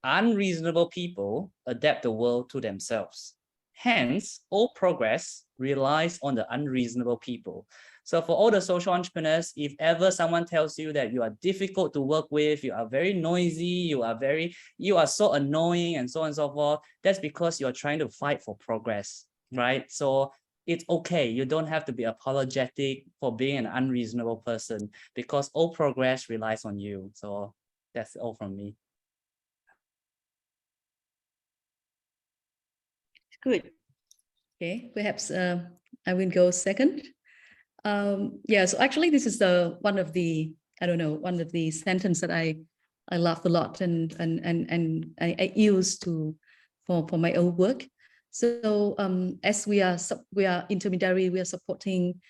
Unreasonable people adapt the world to themselves. Hence, all progress relies on the unreasonable people. So for all the social entrepreneurs, if ever someone tells you that you are difficult to work with, you are very noisy, you are so annoying and so on and so forth, that's because you're trying to fight for progress, right? So it's okay. You don't have to be apologetic for being an unreasonable person because all progress relies on you. So that's all from me. Good. Okay, perhaps I will go second. Yeah, so actually this is one of the sentence that I laughed a lot and I use for my own work. So as we are intermediary, we are supporting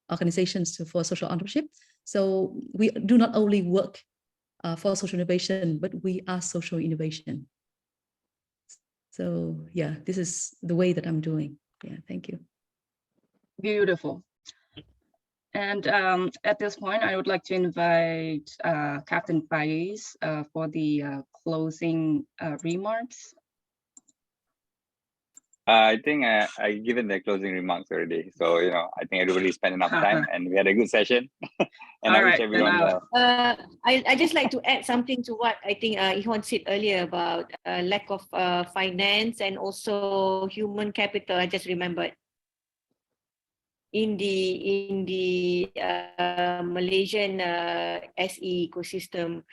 organizations for social entrepreneurship. So we do not only work for social innovation, but we are social innovation. So yeah, this is the way that I'm doing. Yeah, thank you. Beautiful. And at this point, I would like to invite Captain Faiz for the closing remarks. I think I given the closing remarks already. So, I think everybody spent enough time and we had a good session. And I wish everyone I just like to add something to what I think Ihan said earlier about lack of finance and also human capital. I just remembered in the Malaysian SE ecosystem.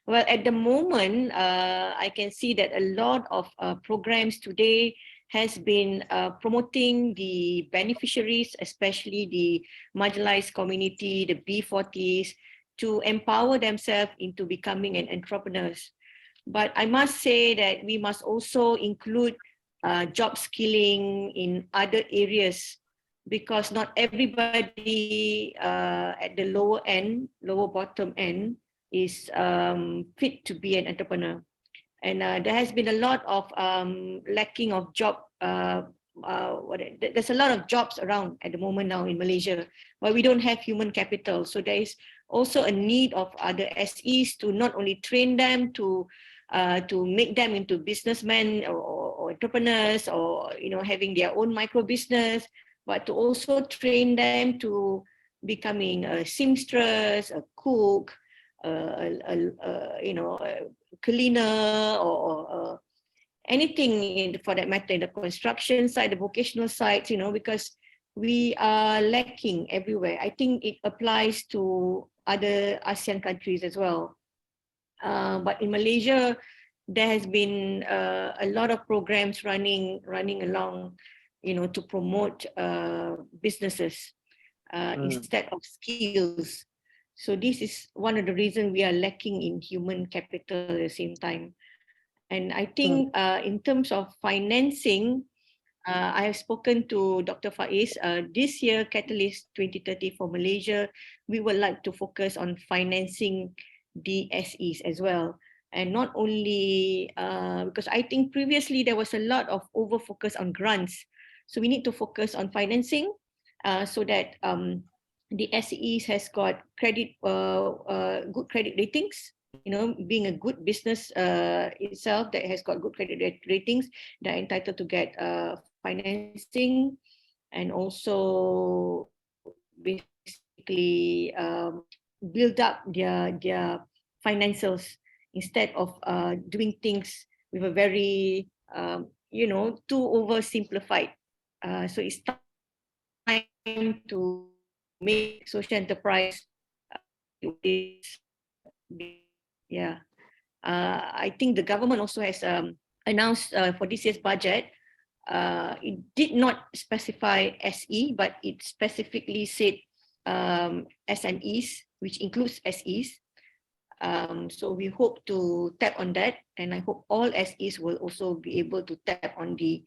Well, at the moment, I can see that a lot of programs today has been promoting the beneficiaries, especially the marginalized community, the B40s, to empower themselves into becoming an entrepreneurs. But I must say that we must also include job skilling in other areas, because not everybody at the lower bottom end is fit to be an entrepreneur. And there has been a lot of lacking of job. There's a lot of jobs around at the moment now in Malaysia, but we don't have human capital. So there is also a need of other SEs to not only train them to make them into businessmen or entrepreneurs, or having their own micro business, but to also train them to becoming a seamstress, a cook, a cleaner, or anything for that matter, in the construction side, the vocational side, because we are lacking everywhere. I think it applies to other ASEAN countries as well. But in Malaysia, there has been a lot of programs running along, to promote businesses instead of skills. So this is one of the reasons we are lacking in human capital at the same time. And I think in terms of financing, I have spoken to Dr. Faiz. This year, Catalyst 2030 for Malaysia, we would like to focus on financing the SEs as well. And not only, because I think previously there was a lot of over focus on grants. So we need to focus on financing so that the SEs has got credit, good credit ratings, being a good business itself that has got good credit ratings, they're entitled to get financing, and also basically build up their financials instead of doing things with a very, too oversimplified. So it's time to make social enterprise. I think the government also has announced for this year's budget, it did not specify SE, but it specifically said SMEs, which includes SEs. So we hope to tap on that, and I hope all SEs will also be able to tap on the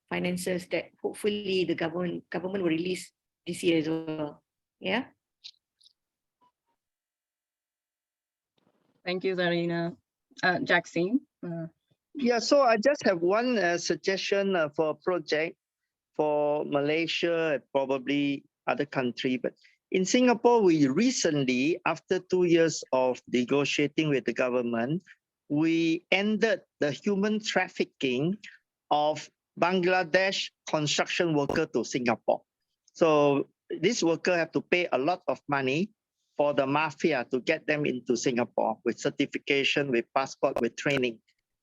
finances that hopefully the government will release this year as well. Yeah. Thank you, Zarina. Jackson. Yeah, so I just have one suggestion for a project for Malaysia, probably other country. But in Singapore, we recently, after 2 years of negotiating with the government, we ended the human trafficking of Bangladesh construction worker to Singapore. So this worker have to pay a lot of money for the mafia to get them into Singapore with certification, with passport, with training.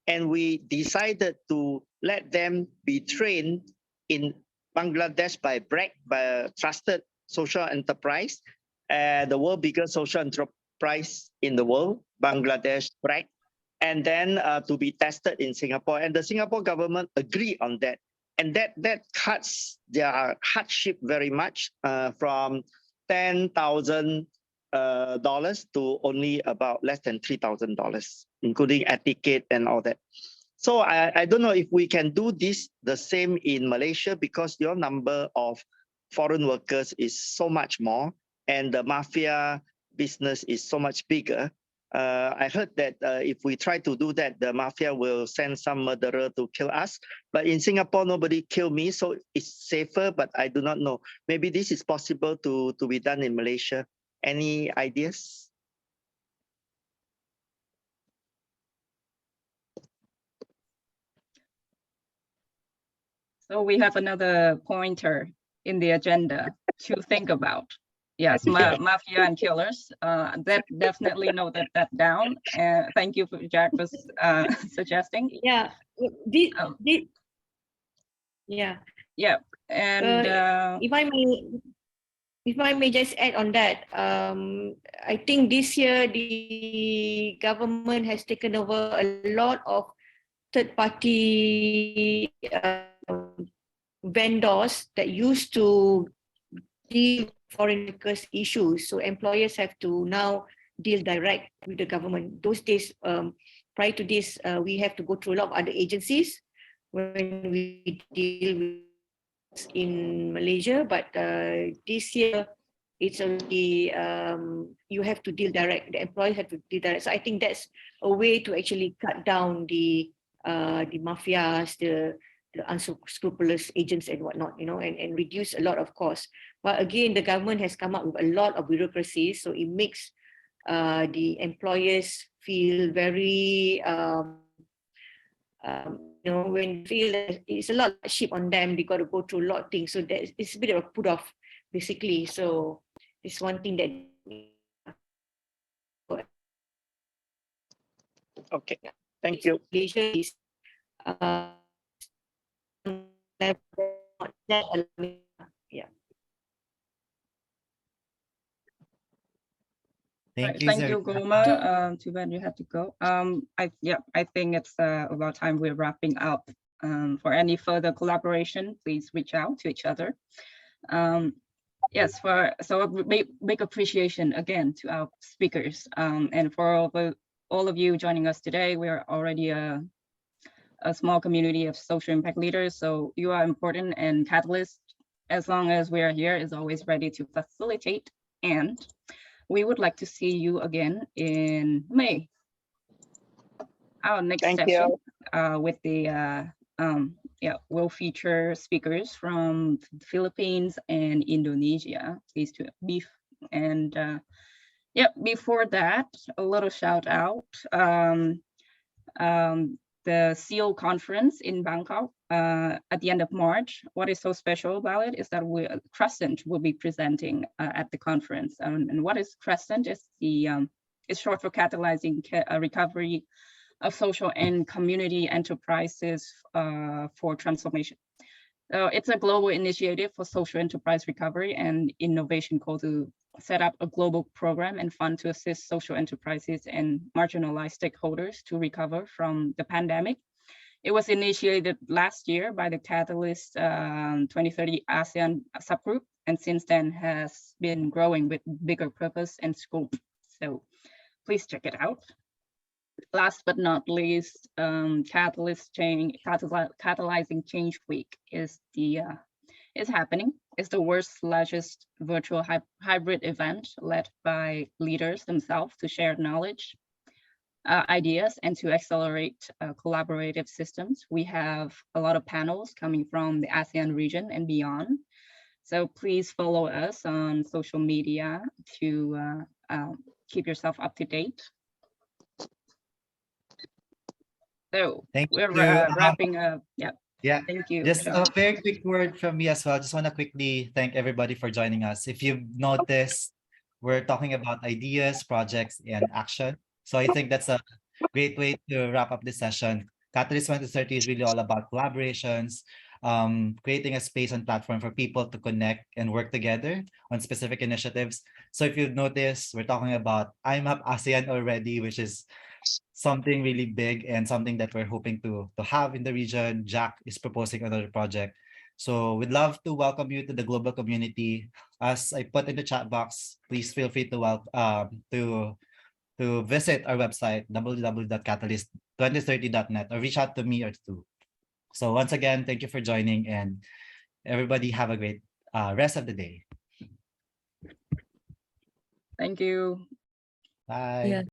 And we decided to let them be trained in Bangladesh by BRAC, by a trusted social enterprise, the world biggest social enterprise in the world, Bangladesh BRAC, and then to be tested in Singapore. And the Singapore government agreed on that. And that cuts their hardship very much from $10,000 to only about less than $3,000, including etiquette and all that. So I don't know if we can do this the same in Malaysia, because your number of foreign workers is so much more and the mafia business is so much bigger. I heard that if we try to do that, the mafia will send some murderer to kill us. But in Singapore, nobody killed me, so it's safer, but I do not know. Maybe this is possible to be done in Malaysia. Any ideas? So we have another pointer in the agenda to think about. Yes, mafia and killers. That definitely note that down. Thank you, Jack, for suggesting. Yeah. Yeah. Yeah. And if I may just add on that, I think this year the government has taken over a lot of third-party vendors that used to deal with foreign workers issues. So employers have to now deal direct with the government. Those days, prior to this, we have to go through a lot of other agencies when we deal with in Malaysia. But this year, it's already you have to deal direct. The employers have to deal direct. So I think that's a way to actually cut down the mafias, the unscrupulous agents and whatnot, and reduce a lot of costs. But again, the government has come up with a lot of bureaucracies, so it makes the employers feel very, when feel that it's a lot of hardship on them, they got to go through a lot of things. So it's a bit of a put off, basically. So it's one thing that. Okay, thank you. Malaysia is yeah. Thank you, Thank you, Zarina. Goma. Too bad you had to go. I think it's about time we're wrapping up. For any further collaboration, please reach out to each other. Yes, so big appreciation again to our speakers, and for all of you joining us today. We're already a small community of social impact leaders, so you are important, and Catalyst, as long as we are here, is always ready to facilitate. And we would like to see you again in May. Our next session with the will feature speakers from the Philippines and Indonesia. Please to beef. And before that, a little shout out. The SEAL conference in Bangkok at the end of March. What is so special about it is that Crescent will be presenting at the conference. And what is Crescent? It's short for Catalyzing Recovery of Social and Community Enterprises for Transformation. So it's a global initiative for social enterprise recovery and innovation called to set up a global program and fund to assist social enterprises and marginalized stakeholders to recover from the pandemic It was initiated last year by the Catalyst 2030 ASEAN subgroup, and since then has been growing with bigger purpose and scope. So please check it out. Last but not least, Catalyzing Change Week is happening. It's the world's largest virtual hybrid event led by leaders themselves to share knowledge, ideas, and to accelerate collaborative systems. We have a lot of panels coming from the ASEAN region and beyond. So please follow us on social media to keep yourself up to date. So Thank we're you. wrapping up. Yeah. Yeah. Thank you. Just Sean. a very quick word from me as well. Just want to quickly thank everybody for joining us. If you've noticed, we're talking about ideas, projects, and action. So I think that's a great way to wrap up this session. Catalyst 2030 is really all about collaborations, creating a space and platform for people to connect and work together on specific initiatives. So if you've noticed, we're talking about IMAP ASEAN already, which is something really big and something that we're hoping to have in the region. Jack is proposing another project. So we'd love to welcome you to the global community. As I put in the chat box, please feel free to visit our website, www.catalyst2030.net, or reach out to me or to. So once again, thank you for joining, and everybody have a great rest of the day. Thank you. Bye. Yeah.